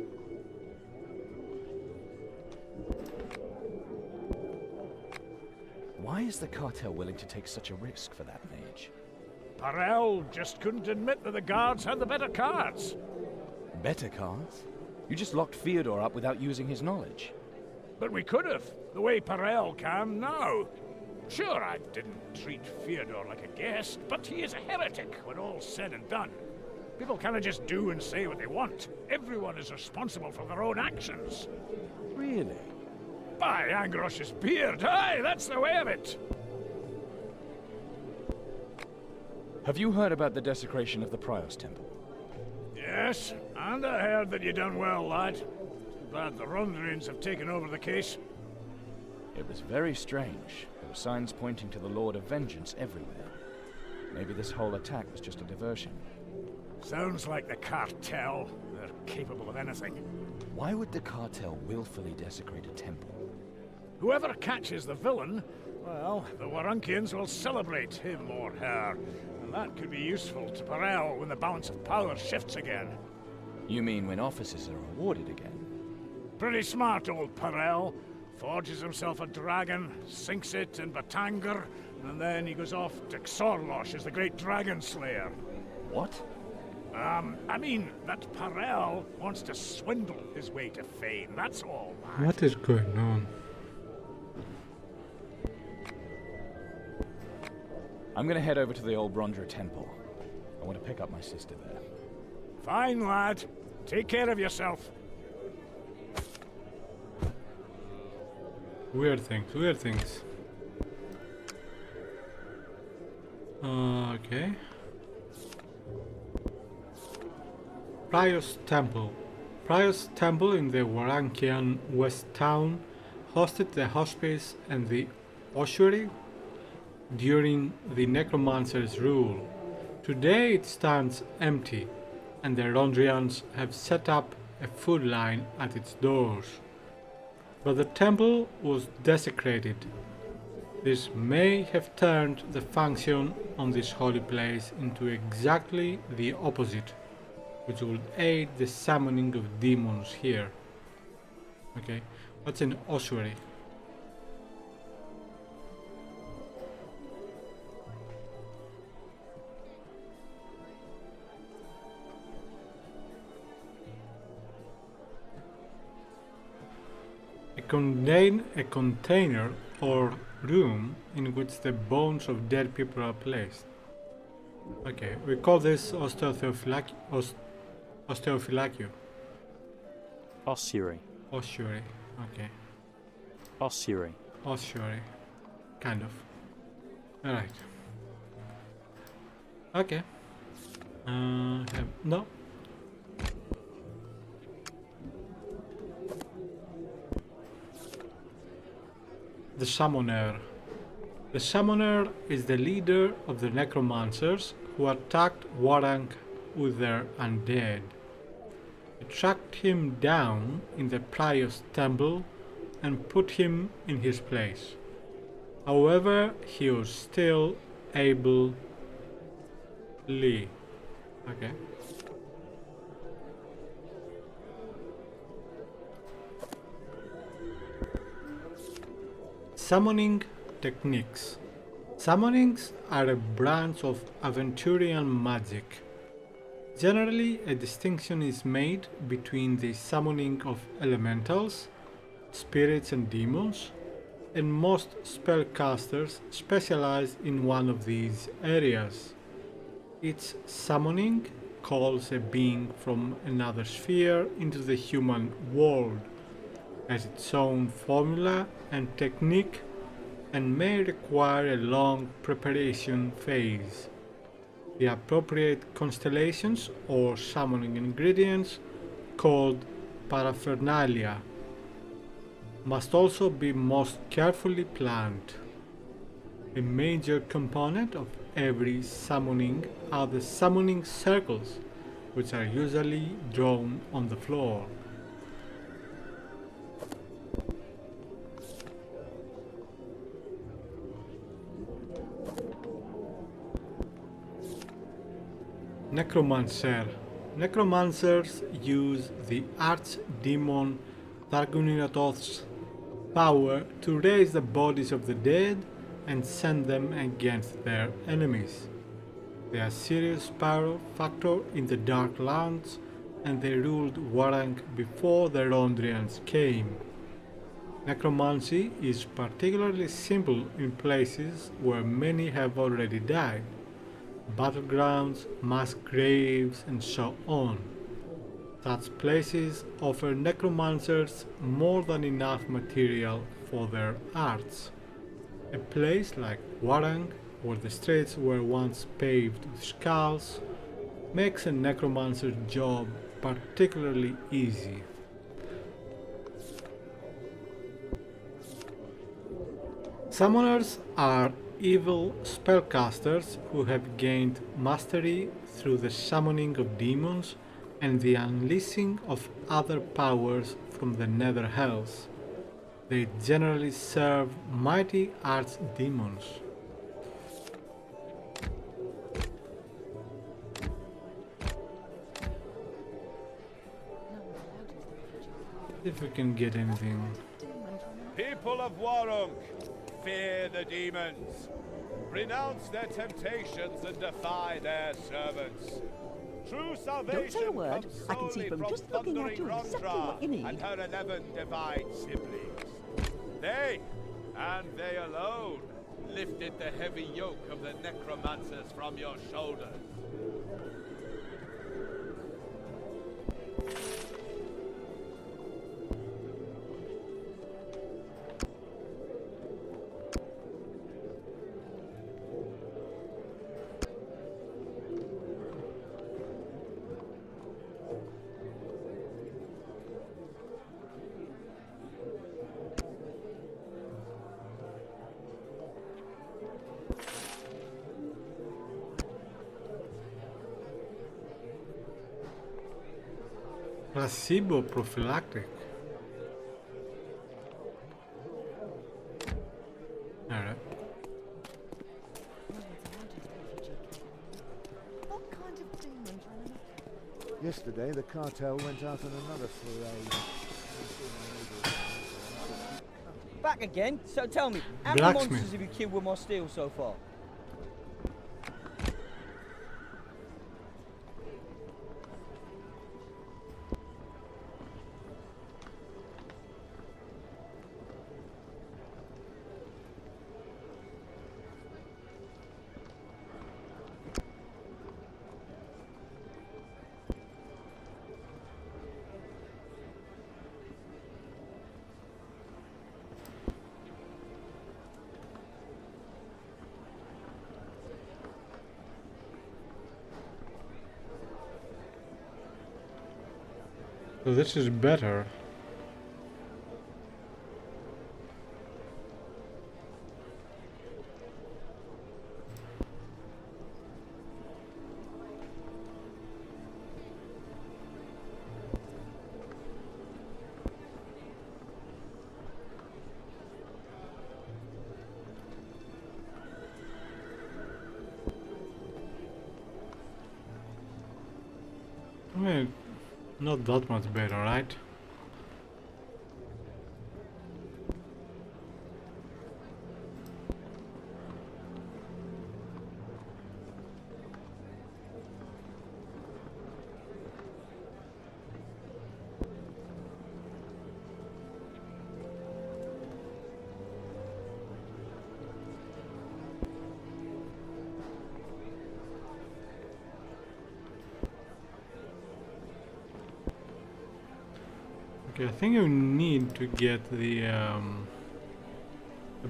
Why is the cartel willing to take such a risk for that mage? Perel just couldn't admit that the guards had the better cards. Better cards? You just locked Fyodor up without using his knowledge. But we could have, the way Perel can now. Sure, I didn't treat Fyodor like a guest, but he is a heretic when all's said and done. People cannot just do and say what they want. Everyone is responsible for their own actions. Really? By Angros's beard, aye, that's the way of it. Have you heard about the desecration of the Prios Temple? Yes, and I heard that you done well, lad. Too bad the Rondrians have taken over the case. It was very strange. There were signs pointing to the Lord of Vengeance everywhere. Maybe this whole attack was just a diversion. Sounds like the cartel. They're capable of anything. Why would the cartel willfully desecrate a temple? Whoever catches the villain, well, the Warunkians will celebrate him or her. And that could be useful to Perel when the balance of power shifts again. You mean when officers are awarded again? Pretty smart, old Perel. Forges himself a dragon, sinks it in Batangor, and then he goes off to Xorlosh as the great dragon slayer. What? I mean, that Perel wants to swindle his way to fame, that's all, lad. What is going on? I'm gonna head over to the old Brondra temple. I want to pick up my sister there. Fine, lad. Take care of yourself. Weird things, weird things. Okay. Prios Temple. Prios Temple in the Warankian West Town hosted the hospice and the ossuary during the necromancer's rule. Today it stands empty, and the Rondrians have set up a food line at its doors. But the temple was desecrated. This may have turned the function on this holy place into exactly the opposite, which would aid the summoning of demons here. Okay, what's an ossuary? A container or room in which the bones of dead people are placed. Okay, we call this osteophylakium. Ossuary. Ossuary, okay. Ossuary. Ossuary, kind of. Alright. Okay. No. The Summoner. The Summoner is the leader of the necromancers who attacked Warang with their undead. They tracked him down in the Prior's temple and put him in his place. However, he was still able. Okay. Summoning techniques. Summonings are a branch of Aventurian magic. Generally, a distinction is made between the summoning of elementals, spirits and demons, and most spellcasters specialize in one of these areas. Each summoning calls a being from another sphere into the human world, has its own formula and technique, and may require a long preparation phase. The appropriate constellations or summoning ingredients, called paraphernalia, must also be most carefully planned. A major component of every summoning are the summoning circles, which are usually drawn on the floor. Necromancer. Necromancers use the archdemon Targuniratoth's power to raise the bodies of the dead and send them against their enemies. They are a serious power factor in the Dark Lands, and they ruled Warang before the Rondrians came. Necromancy is particularly simple in places where many have already died, battlegrounds, mass graves, and so on. Such places offer necromancers more than enough material for their arts. A place like Warang, where the streets were once paved with skulls, makes a necromancer's job particularly easy. Summoners are evil spellcasters who have gained mastery through the summoning of demons and the unleashing of other powers from the nether hells. They generally serve mighty archdemons. If we can get anything. People of Warunk, fear the demons. Renounce their temptations and defy their servants. True salvation Don't say a word. comes I can see solely from just from looking at thundering you exactly Rondra what you need. and her 11 divine siblings. They, and they alone, lifted the heavy yoke of the necromancers from your shoulders. Placebo prophylactic. Alright. What kind of demons run Yesterday, the cartel went out on another foray. Back again? So tell me, how many Blacksmith. monsters have you killed with my steel so far? So this is better. I mean, not that much better, right? Okay, I think you need to get the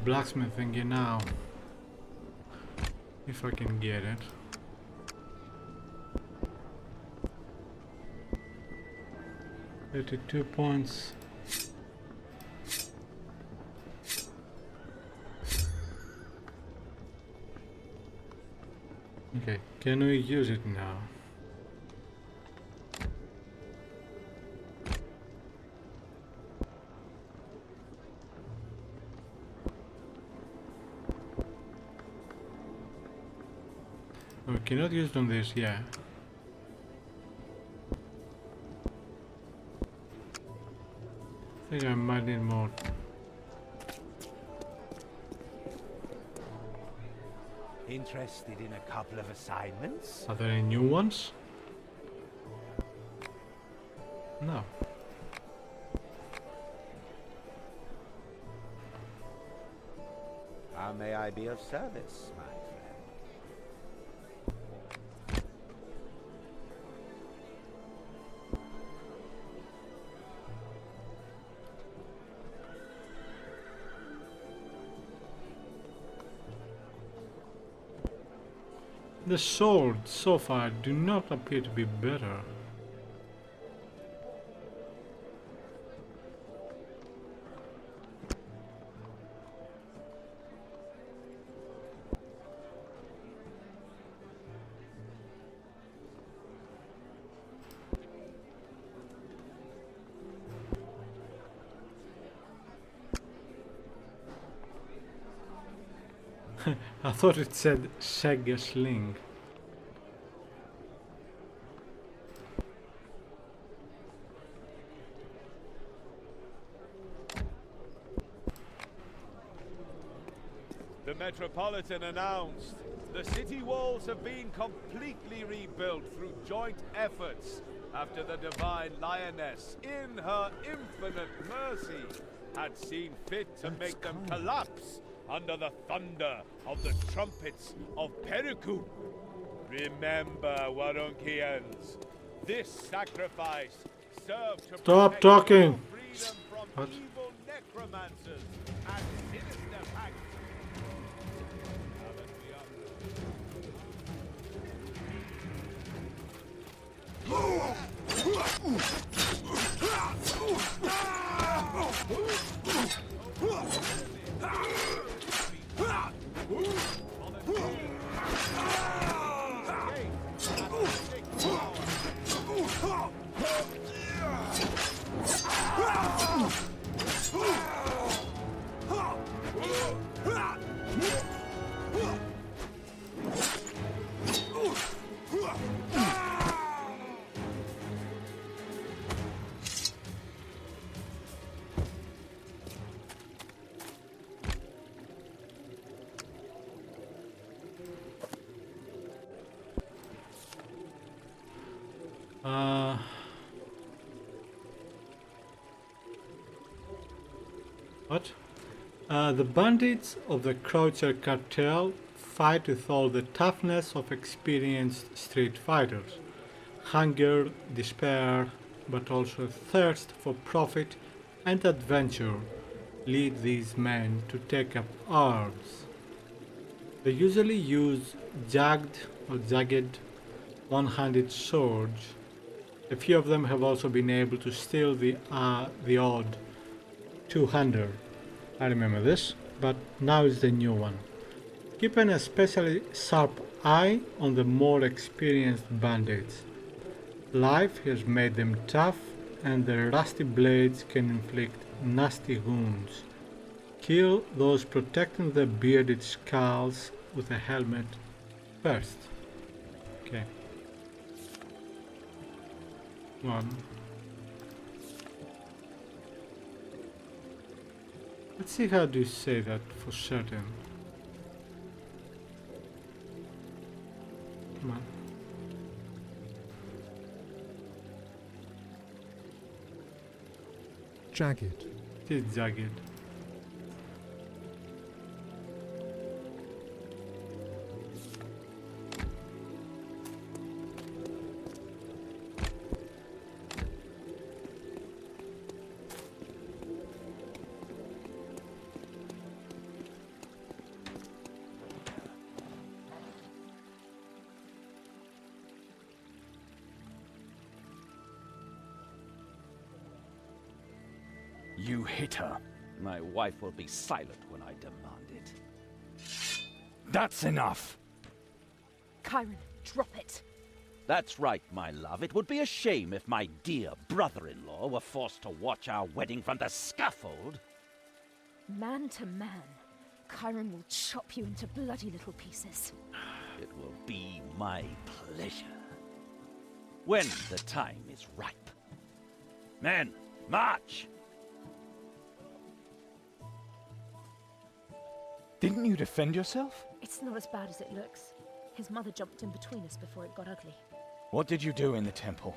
blacksmith thingy now. If I can get it. $32 points. Okay, can we use it now? We cannot use it on this, yeah. I think I might need more. Interested in a couple of assignments? Are there any new ones? No. How may I be of service, my friend? The swords so far do not appear to be better. I thought it said Sega Sling. The Metropolitan announced the city walls have been completely rebuilt through joint efforts after the Divine Lioness, in her infinite mercy, had seen fit to make them collapse under the thunder of the trumpets of Periku. Remember, Warunkians, this sacrifice served to Stop protect talking. your freedom from What? evil necromancers and sinister pacts. Uh, what? The bandits of the Croucher cartel fight with all the toughness of experienced street fighters. Hunger, despair, but also thirst for profit and adventure lead these men to take up arms. They usually use jagged one-handed swords. A few of them have also been able to steal the odd two-hander. I remember this, but now is the new one. Keep an especially sharp eye on the more experienced bandits. Life has made them tough, and their rusty blades can inflict nasty wounds. Kill those protecting their bearded skulls with a helmet first. Okay. One. Let's see how do you say that for certain. Come on. Jagged. It is jagged. You hit her. My wife will be silent when I demand it. That's enough! Chiron, drop it. That's right, my love. It would be a shame if my dear brother-in-law were forced to watch our wedding from the scaffold. Man to man, Chiron will chop you into bloody little pieces. It will be my pleasure. When the time is ripe. Men, march! Didn't you defend yourself? It's not as bad as it looks. His mother jumped in between us before it got ugly. What did you do in the temple?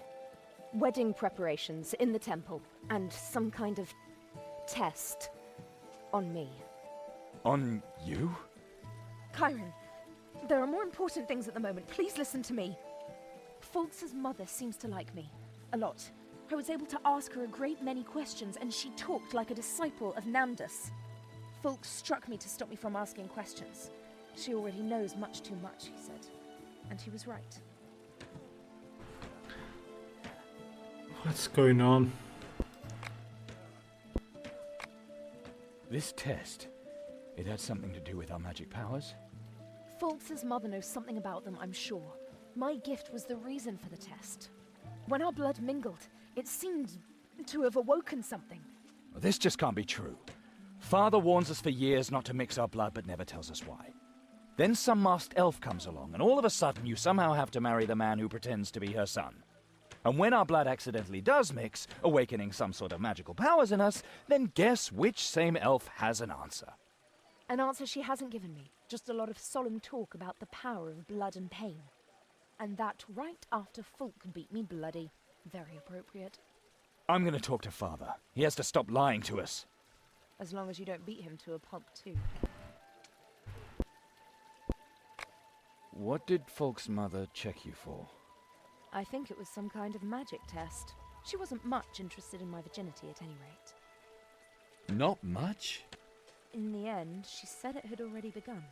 Wedding preparations in the temple, and some kind of test on me. On you? Chiron, there are more important things at the moment. Please listen to me. Fultz's mother seems to like me. A lot. I was able to ask her a great many questions, and she talked like a disciple of Namdus. Fultz struck me to stop me from asking questions. She already knows much too much, he said. And he was right. What's going on? This test, it had something to do with our magic powers? Fultz's mother knows something about them, I'm sure. My gift was the reason for the test. When our blood mingled, it seemed to have awoken something. This just can't be true. Father warns us for years not to mix our blood, but never tells us why. Then some masked elf comes along, and all of a sudden you somehow have to marry the man who pretends to be her son. And when our blood accidentally does mix, awakening some sort of magical powers in us, then guess which same elf has an answer? An answer she hasn't given me. Just a lot of solemn talk about the power of blood and pain. And that right after Fulk beat me bloody. Very appropriate. I'm gonna talk to Father. He has to stop lying to us. As long as you don't beat him to a pulp too. What did Fulk's mother check you for? I think it was some kind of magic test. She wasn't much interested in my virginity at any rate. Not much? In the end, she said it had already begun.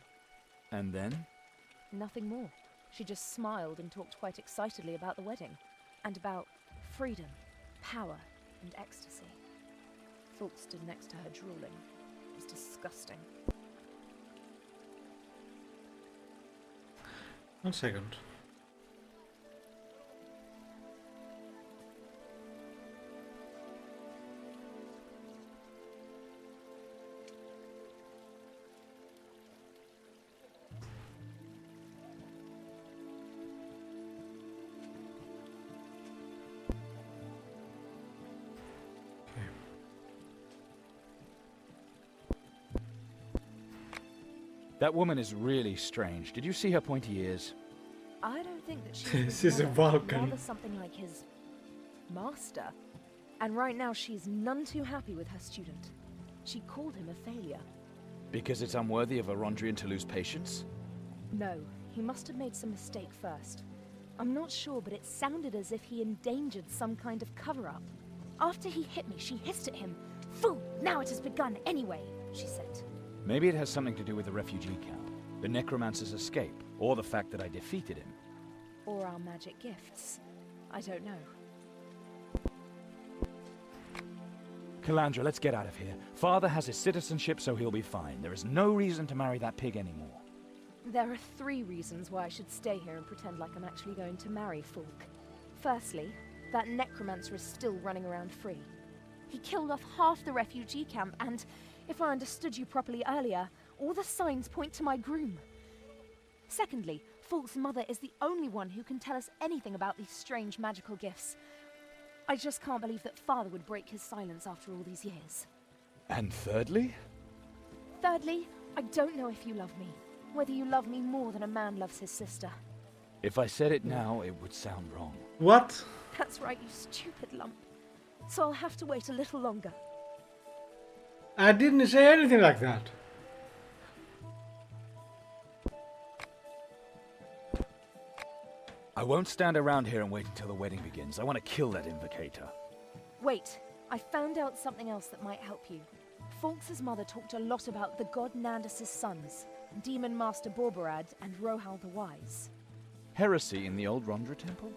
And then? Nothing more. She just smiled and talked quite excitedly about the wedding. And about freedom, power, and ecstasy. Fulk stood next to her drooling. It was disgusting. 1 second. That woman is really strange. Did you see her pointy ears? I don't think that she's She's a Vulcan. rather something like his master. And right now she's none too happy with her student. She called him a failure. Because it's unworthy of a Rondrian to lose patience? No, he must have made some mistake first. I'm not sure, but it sounded as if he endangered some kind of cover-up. After he hit me, she hissed at him. "Fool! Now it has begun anyway," she said. Maybe it has something to do with the refugee camp, the necromancer's escape, or the fact that I defeated him. Or our magic gifts. I don't know. Calandra, let's get out of here. Father has his citizenship, so he'll be fine. There is no reason to marry that pig anymore. There are 3 reasons why I should stay here and pretend like I'm actually going to marry Fulk. Firstly, that necromancer is still running around free. He killed off half the refugee camp, and, if I understood you properly earlier, all the signs point to my groom. Secondly, Fulk's mother is the only one who can tell us anything about these strange magical gifts. I just can't believe that Father would break his silence after all these years. And thirdly? Thirdly, I don't know if you love me. Whether you love me more than a man loves his sister. If I said it now, it would sound wrong. What? That's right, you stupid lump. So I'll have to wait a little longer. I didn't say anything like that. I won't stand around here and wait until the wedding begins. I want to kill that invocator. Wait, I found out something else that might help you. Fulks' mother talked a lot about the god Nandus' sons, Demon Master Borbarad and Rohal the Wise. Heresy in the old Rondra temple?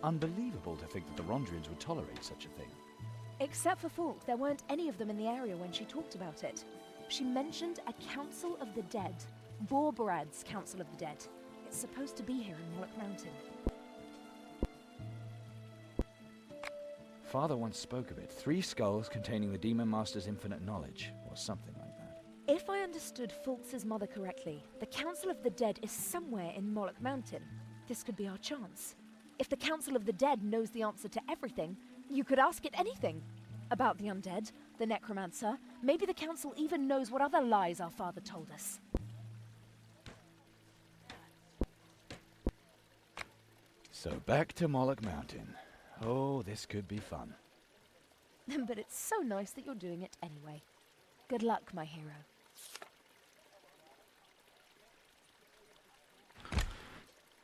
Unbelievable to think that the Rondrians would tolerate such a thing. Except for Fulk, there weren't any of them in the area when she talked about it. She mentioned a Council of the Dead, Borbarad's Council of the Dead. It's supposed to be here in Moloch Mountain. Father once spoke of it. 3 skulls containing the Demon Master's infinite knowledge, or something like that. If I understood Fulks' mother correctly, the Council of the Dead is somewhere in Moloch Mountain. This could be our chance. If the Council of the Dead knows the answer to everything, you could ask it anything. About the undead, the necromancer, maybe the Council even knows what other lies our father told us. So back to Moloch Mountain. Oh, this could be fun. But it's so nice that you're doing it anyway. Good luck, my hero.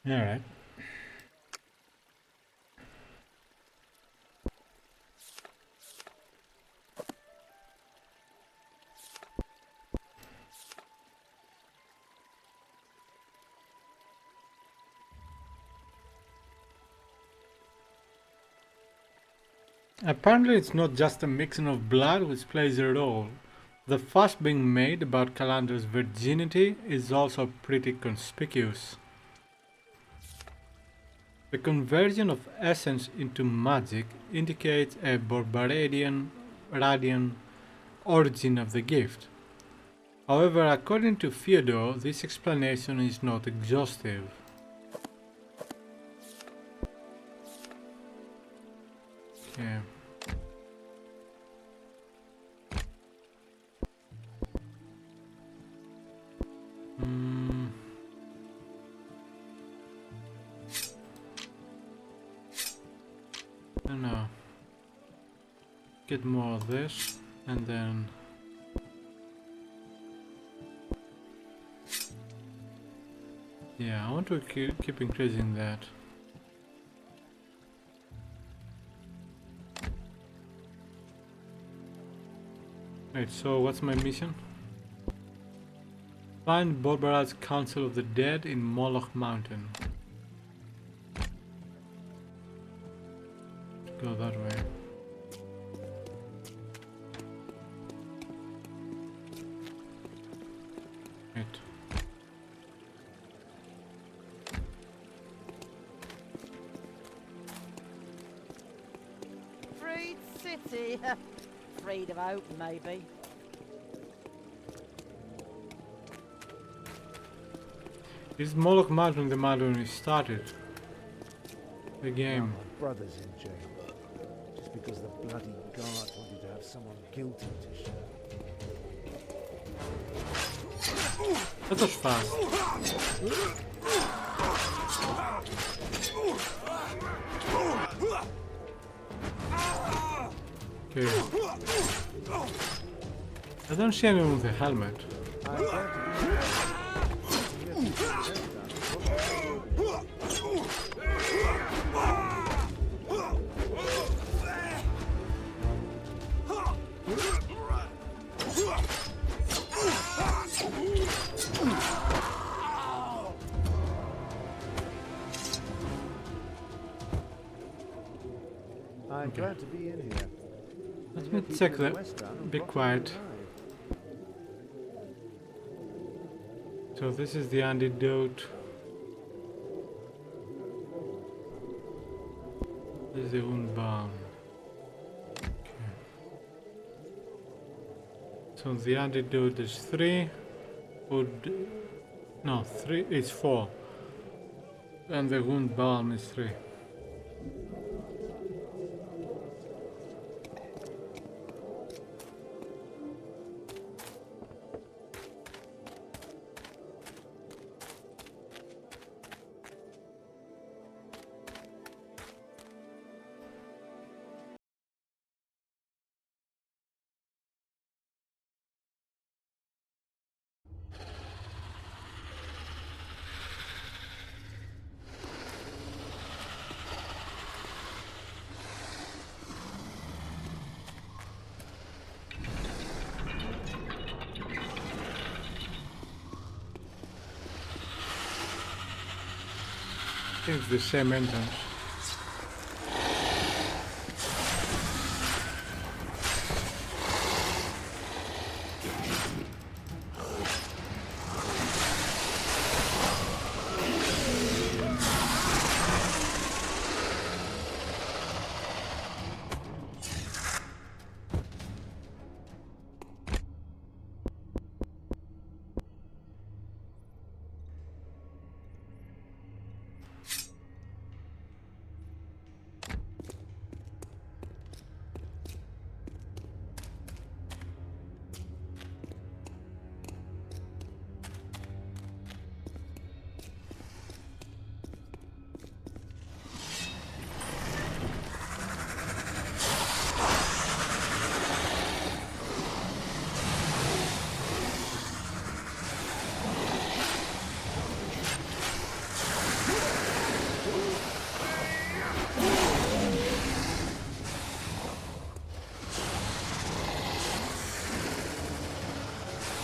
Alright. Apparently it's not just a mixing of blood which plays a role. The fuss being made about Calandra's virginity is also pretty conspicuous. The conversion of essence into magic indicates a Borbaradian origin of the gift. However, according to Fyodor, this explanation is not exhaustive. Okay. I don't know. Get more of this, and then yeah, I want to keep increasing that. Right, so what's my mission? Find Borbarad's Council of the Dead in Moloch Mountain. Go that way. Right. Freed city. Freed of hope, maybe. Is Moloch Mountain the mountain we started? The game. My brother's in jail. Just because the bloody guard wanted to have someone guilty to show. That was fast. Okay. I don't see anyone with a helmet. I'm glad to be in here. Let me check the... Be quiet. So this is the antidote. This is the wound balm. Okay. So the antidote is 3. Would... No, 3 is 4. And the wound balm is 3. I think it's the same entrance.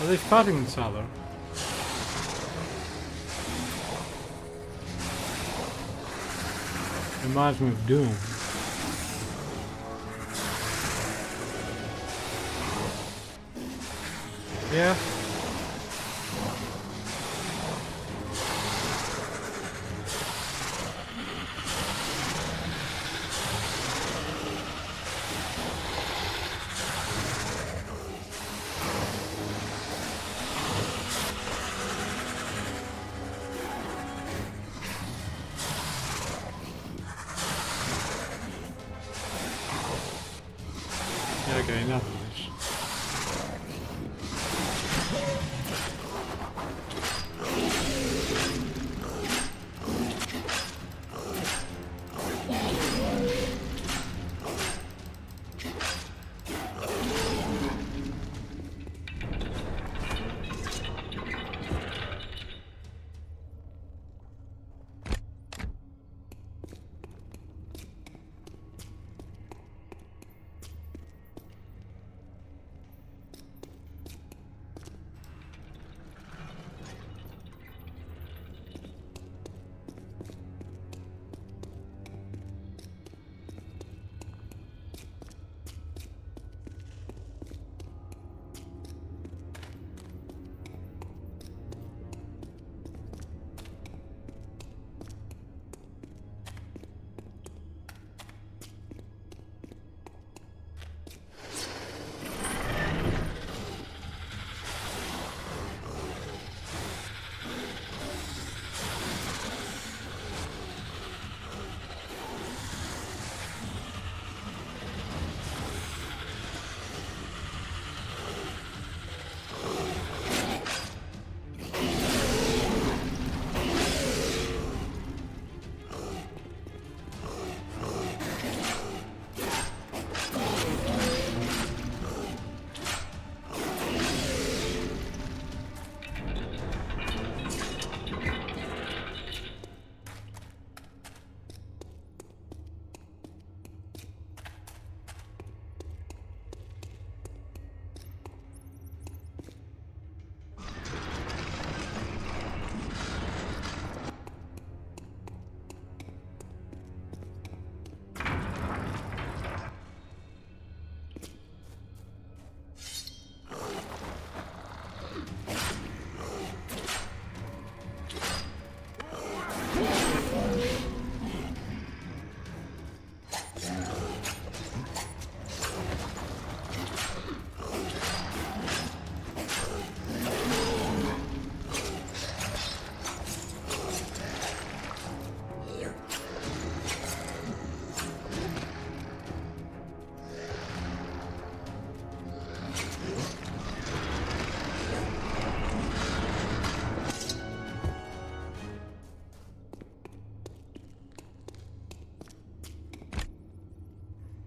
Are they fighting each other? Reminds me of Doom. Yeah. Okay, enough of this.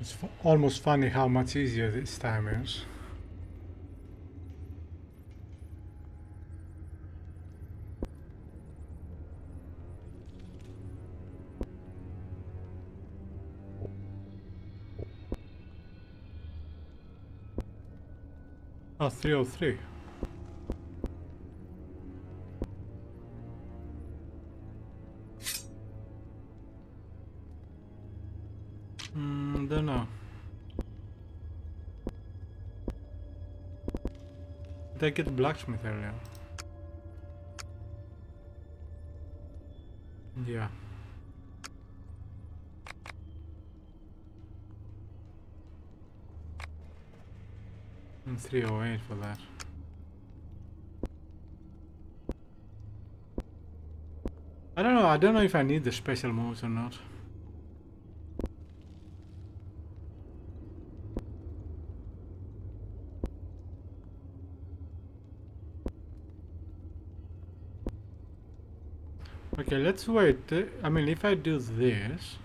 It's almost funny how much easier this time is. Oh, 303. Don't know. Did I get the blacksmith earlier? Yeah. And 308 for that. I don't know if I need the special moves or not. Okay, let's wait. I mean, if I do this,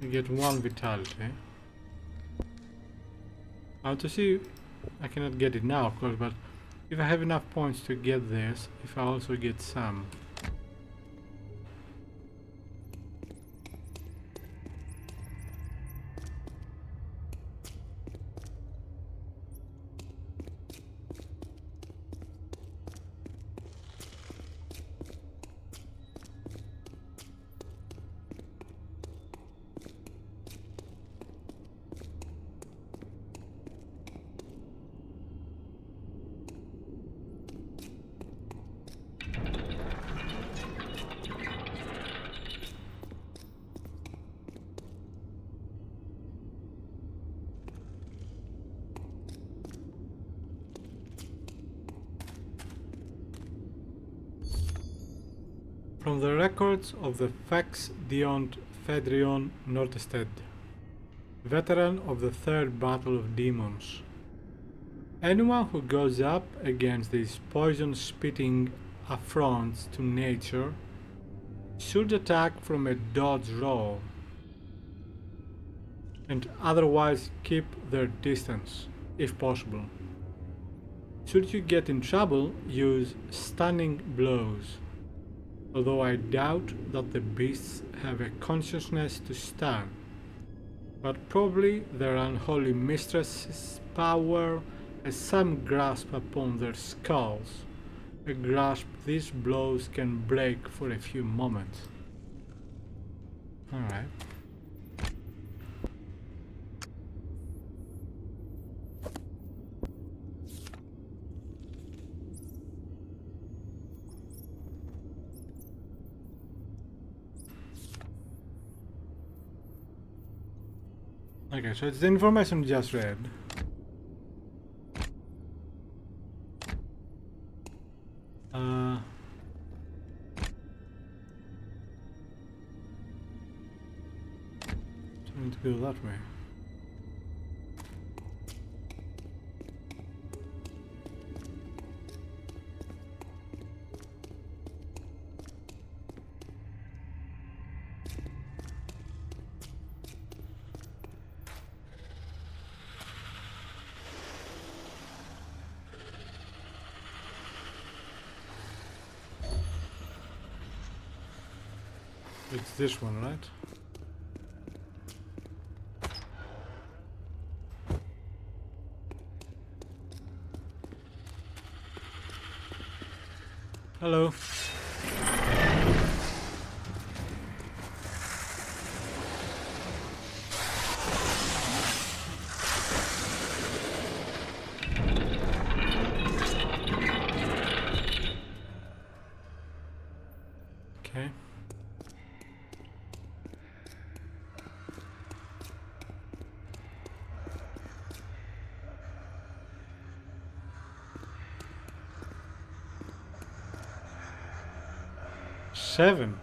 I get 1 vitality. I want to see. I cannot get it now, of course, but if I have enough points to get this, if I also get some. From the records of the Fex Diont Fedrion Nortested, veteran of the Third Battle of Demons. Anyone who goes up against these poison-spitting affronts to nature should attack from a dodge roll, and otherwise keep their distance, if possible. Should you get in trouble, use stunning blows, although I doubt that the beasts have a consciousness to stun, but probably their unholy mistress's power has some grasp upon their skulls, a grasp these blows can break for a few moments. Alright. Okay, so it's the information we just read. Trying to go that way. It's this one, right? Hello. Okay. Seven.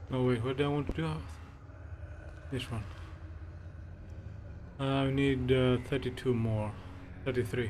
Oh wait, what do I want to do? This one. I need 32 more. 33.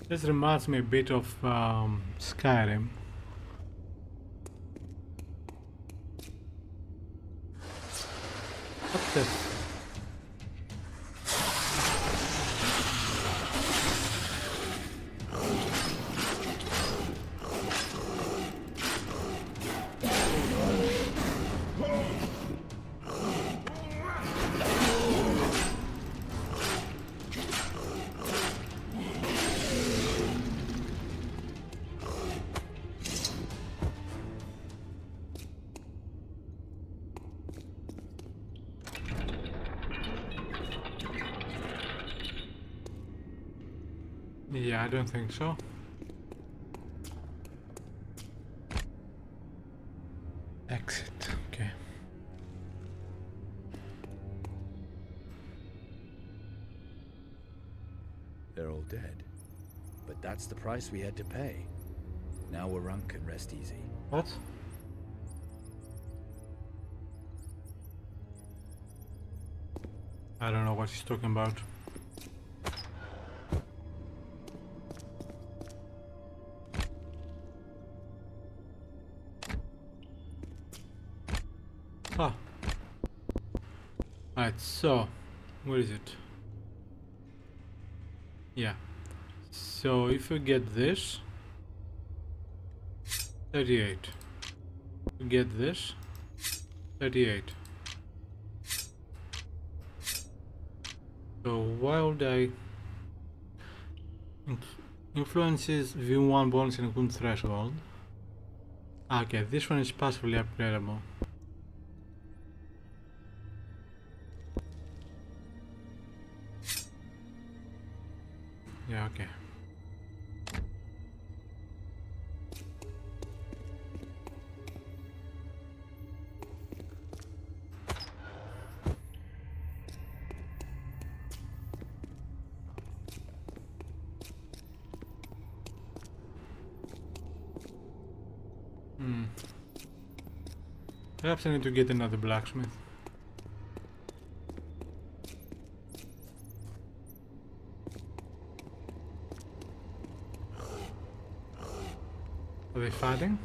This reminds me a bit of Skyrim. What's this? Yeah, I don't think so. Exit, okay. They're all dead. But that's the price we had to pay. Now Warunk can rest easy. What? I don't know what he's talking about. Ah. Alright, so where is it? Yeah. So if you get this 38. You get this 38. So why would I influences view 1 bonus in a good threshold? Okay, this one is passively upgradable. Yeah, okay. Perhaps I need to get another blacksmith. Are they fighting?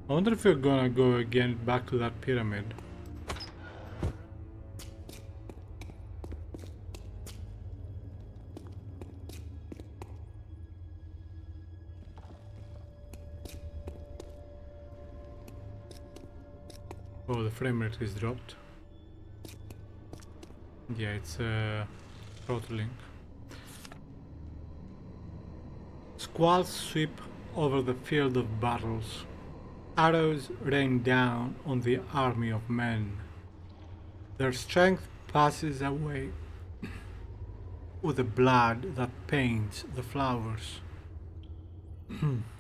I wonder if we're gonna go again back to that pyramid. Oh, the frame rate is dropped. Yeah, it's throttling. Squalls sweep over the field of battles. Arrows rain down on the army of men. Their strength passes away. with the blood that paints the flowers.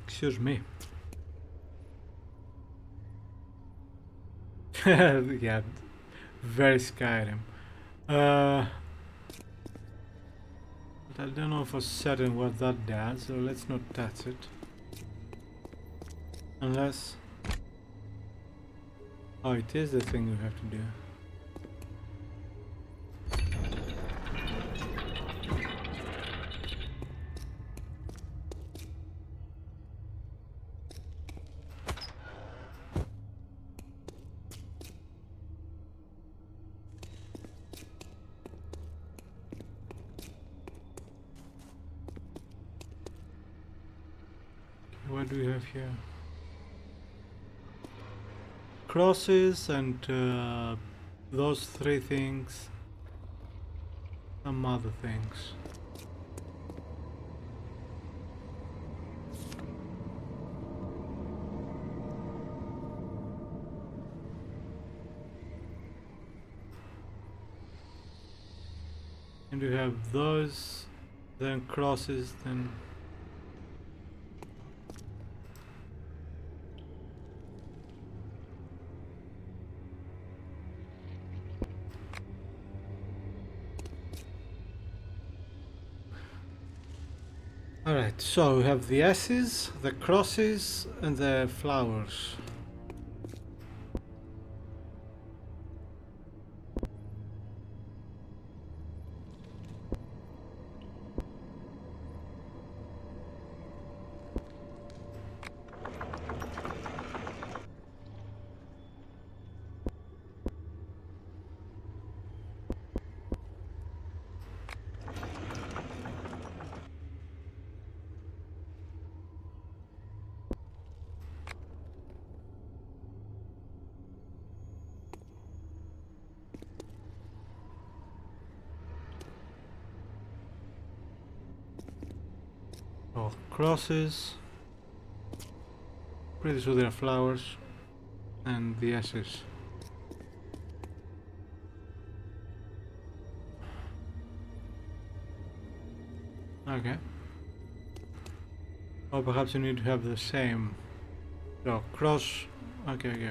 Excuse me. Yeah, very Skyrim. But I don't know for certain what that does, so let's not touch it. Unless... Oh, it is the thing we have to do. What do we have here? Crosses and those three things. Some other things. And we have those, then crosses, then... Alright, so we have the S's, the crosses, and the flowers. Oh, crosses. Pretty sure there are flowers. And the S's. Okay. Or perhaps you need to have the same. So, cross. Okay.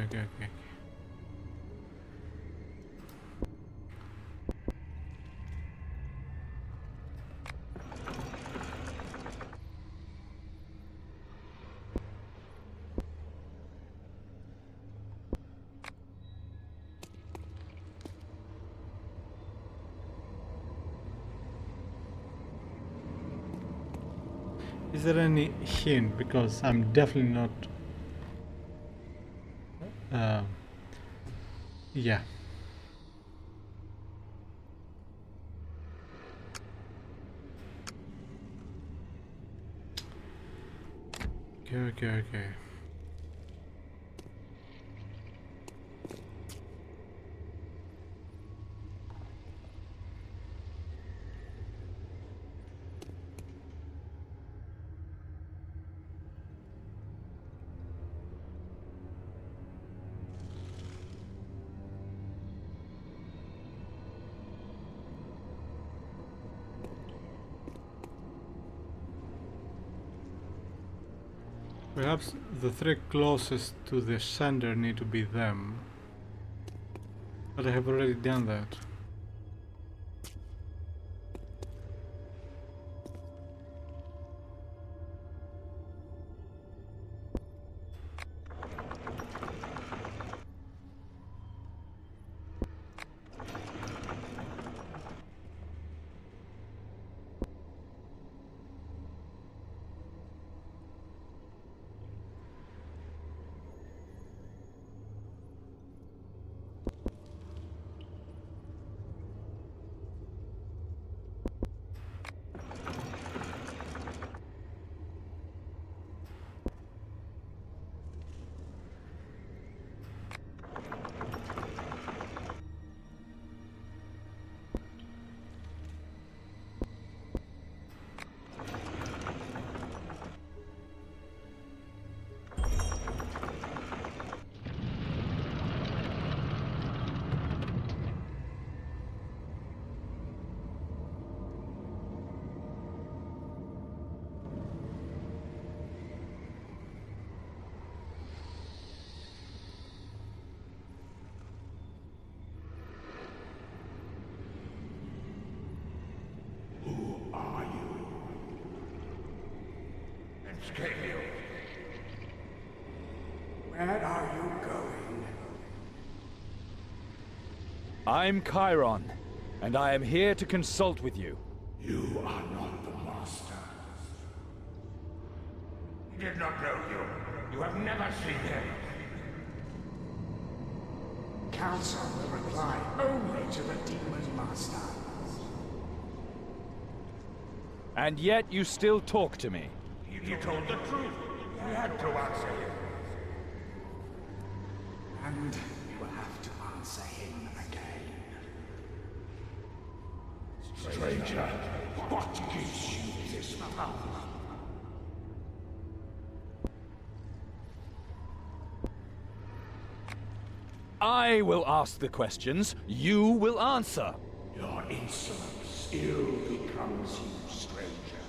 Is there any hint? Because I'm definitely not... yeah. Okay. Perhaps the three closest to the sender need to be them. But I have already done that. Scale. Where are you going? I'm Chiron, and I am here to consult with you. You are not the master. He did not know you. You have never seen him. Council will reply only to the Demon Master. And yet you still talk to me. You told the truth. You had to answer him. And you will have to answer him again. Stranger, what gives you this power? I will ask the questions, you will answer. Your insolence ill becomes you, stranger.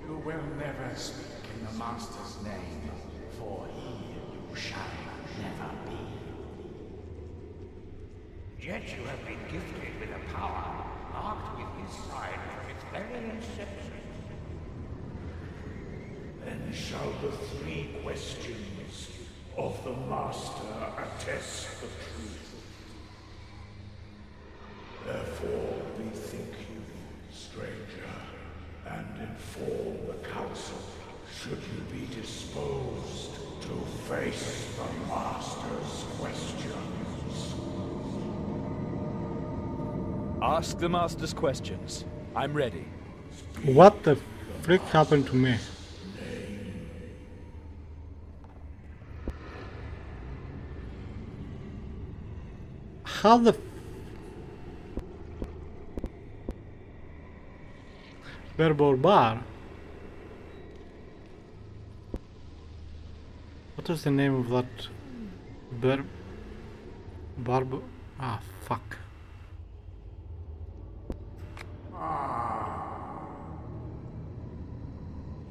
You will never speak in the Master's name, for he you shall never be. Yet you have been gifted with a power marked with his sign from its very inception. Then shall the three questions of the Master attest the truth. Therefore bethink you, stranger, and inform the Council should you be disposed to face the Master's questions. Ask the Master's questions. I'm ready. What the frick happened to me? How the verbal bar? What is the name of that barb? Ah, fuck.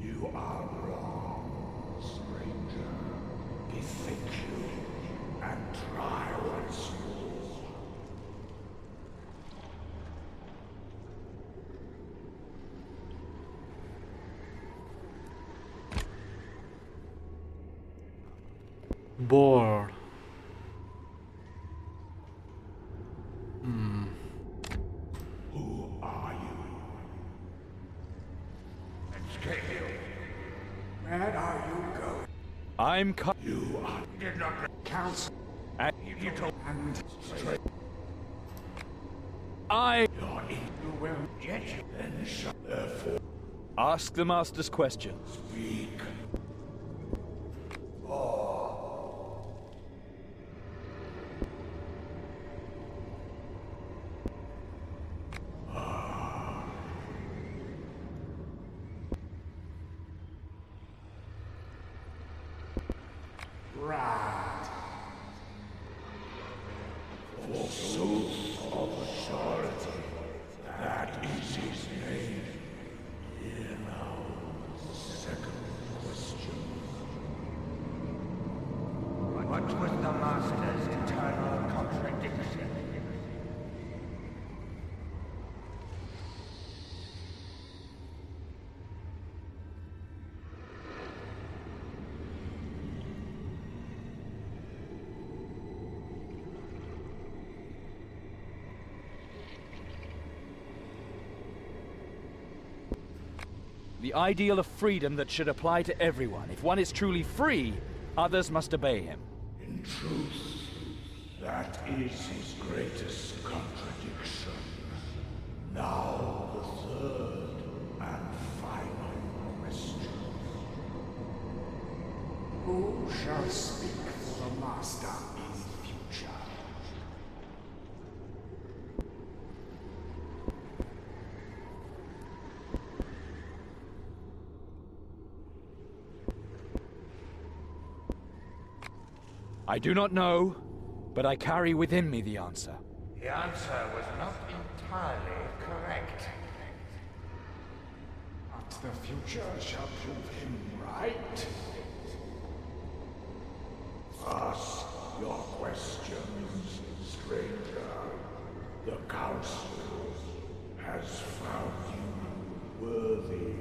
You are wrong, stranger. Bethink you and try once more. Bored. Who are you? Escape you. Where are you going? I'm You are did not counsel. You told and straight. You're in. You will get you. Then shall therefore Ask the Master's questions. speak. Right. Forsooth of authority, that is his name. Hear now the second question. What was the Master's eternal contradiction? The ideal of freedom that should apply to everyone. If one is truly free, others must obey him. In truth, that is his greatest contradiction. Now the third and final question. Who shall speak for the Master in future? I do not know, but I carry within me the answer. The answer was not entirely correct. But the future shall prove him right. Ask your questions, stranger. The Council has found you worthy.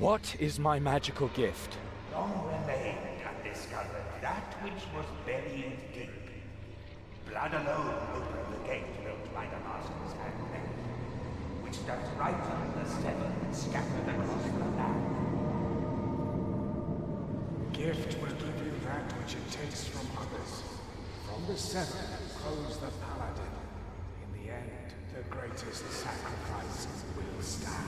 What is my magical gift? Long remained undiscovered that which was buried deep. Blood alone opened the gate built by the Master's handmaid, which does right on the seven scattered across the land. Gift will give you that which it takes from others. From the seven grows the paladin. In the end, the greatest sacrifice will stand.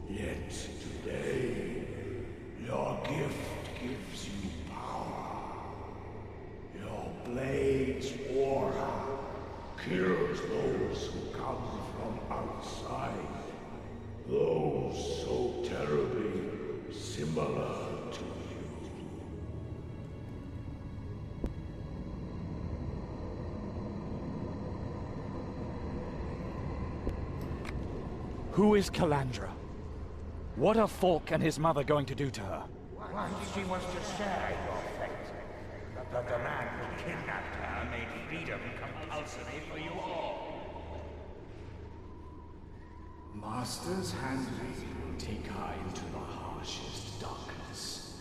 Yet today, your gift gives you power. Your blade's aura kills those who come from outside. Those so terribly similar to you. Who is Calandra? What are Falk and his mother going to do to her? Once she was to share your fate, but the man who kidnapped her made freedom compulsory for you all. Master's handmaid will take her into the harshest darkness.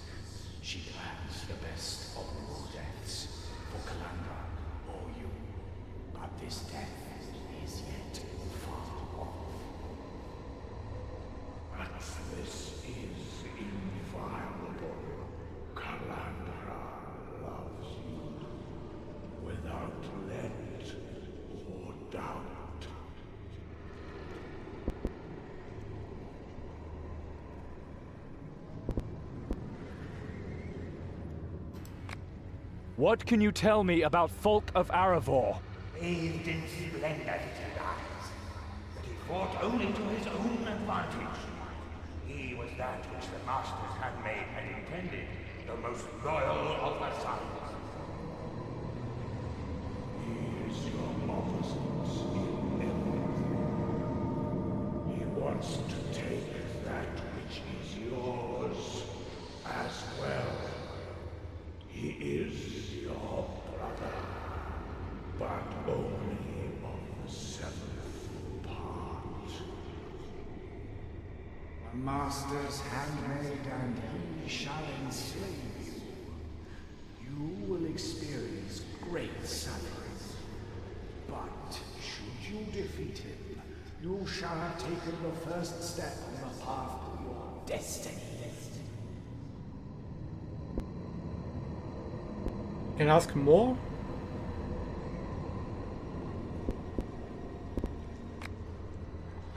She plans the best of all deaths for Calandra or you. But this death is yet far off. But this is inviolable. Calandra loves you without let or doubt. What can you tell me about Falk of Aravor? Bathed in splendor to eyes, but he fought only to his own advantage. He was that which the Master's handmaid had intended, the most loyal of the sons. He is your opposite in everything. He wants to take that which is yours as well. He is your brother, but only of the seventh part. The Master's handmaid and he shall enslave you. You will experience great suffering. But should you defeat him, you shall have taken the first step on the path to your destiny. Can I ask more?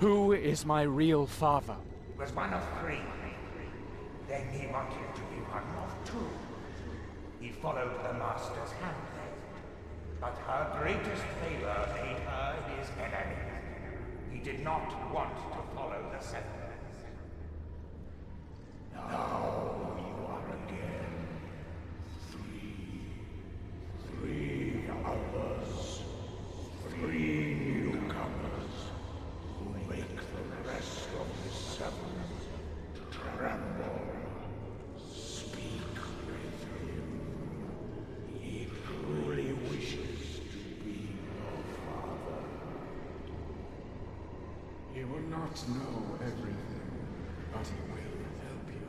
Who is my real father? He was one of three. Then he wanted to be one of two. He followed the Master's handmaid, but her greatest favor made her his enemy. He did not want to follow the seven. Now you are again three others, three newcomers who make the rest of the seven tremble. Speak with him. He truly wishes to be your father. He will not know everything, but he will help you.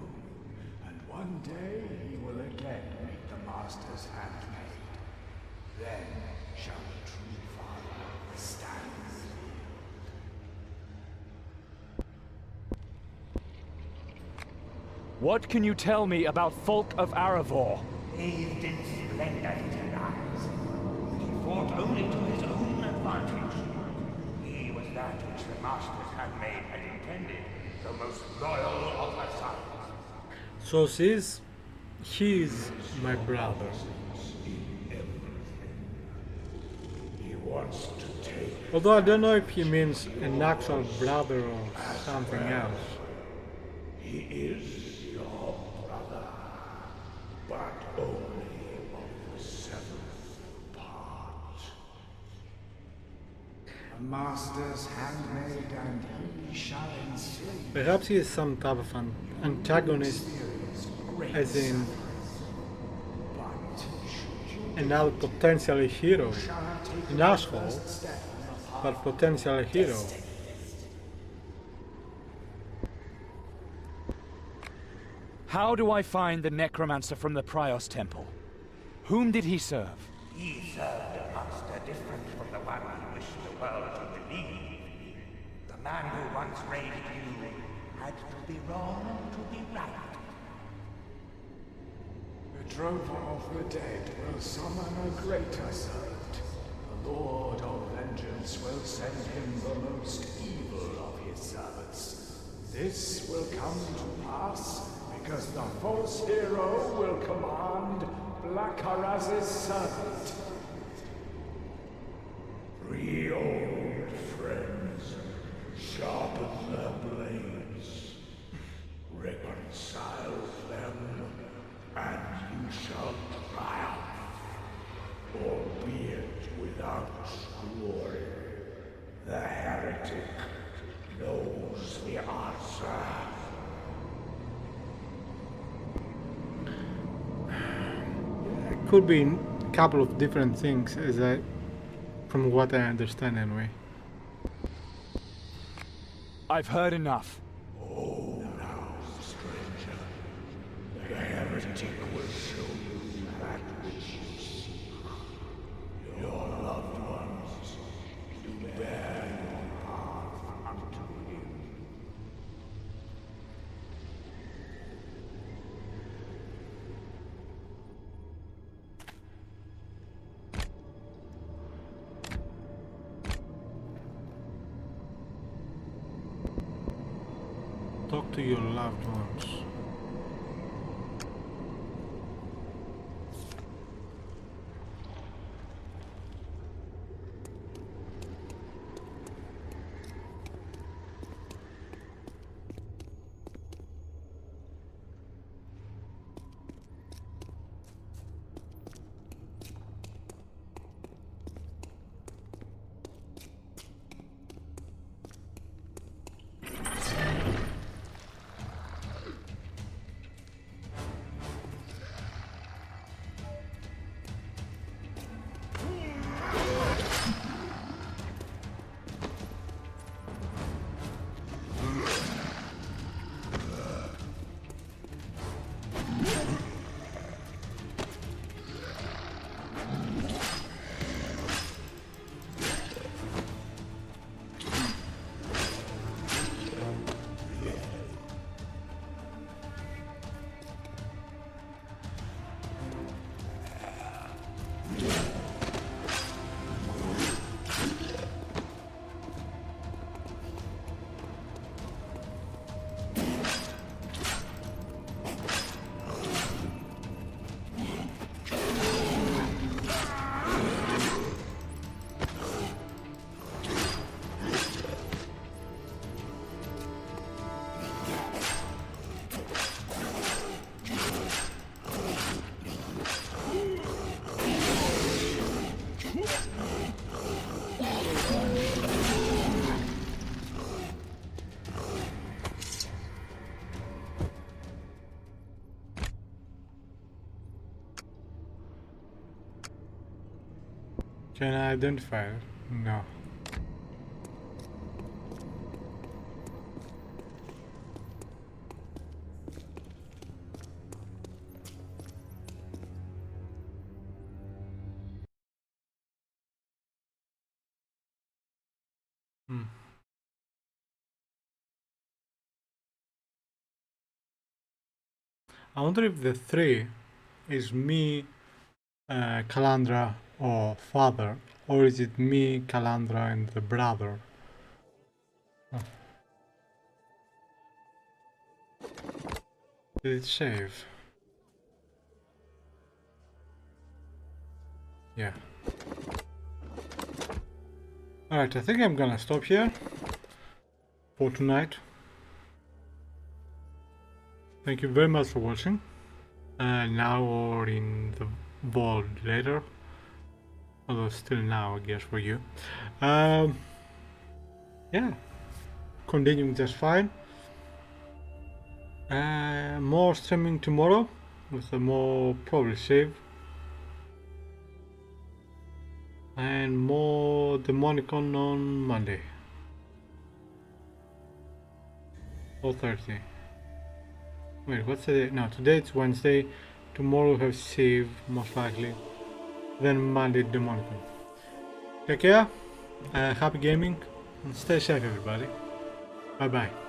And one day he will again meet the Master's handmaid. Then shall the true father stand revealed. What can you tell me about Falk of Aravor? Bathed in splendor to eyes, but he fought only to his own advantage. He was that which the Master's handmaid had intended, the most loyal of her sons. So he's my brother. He wants to take. Although I don't know if he means an actual brother or something else. He is your brother, but only of the seventh part. The Master's handmaid and he shall enslave. Perhaps he is some type of an antagonist, as in another potentially hero, an asshole, but potentially hero. How do I find the necromancer from the Prios Temple? Whom did he serve? He served a master different from the one he wished the world to believe. The man who once raided you had to be wrong to be right. The Drover of the Dead will summon a greater servant. The Lord of Vengeance will send him the most evil of his servants. This will come to pass because the false hero will command Blackaraz's servant. 3 old friends sharpen their blades. Reconcile them, and you shall triumph, albeit without glory. The heretic knows the answer. Could be a couple of different things, from what I understand anyway. I've heard enough. Oh, now, stranger, the heretic will show you that which you seek. Your loved ones do bear your path unto him. Talk to your loved ones. Can I identify it? No. I wonder if the 3 is me, Calandra, or father, or is it me, Calandra, and the brother? Oh. Did it save? Yeah. Alright, I think I'm gonna stop here for tonight. Thank you very much for watching. Now or in the vault later. Although still now, I guess, for you. Yeah. Continuing just fine. More streaming tomorrow with a more probably save. And more Demonicon on Monday. Or Thursday. Wait, what's the day? No, today it's Wednesday. Tomorrow we have save, most likely. Then Monday, Demonicon. Take care, happy gaming, and stay safe, everybody. Bye bye.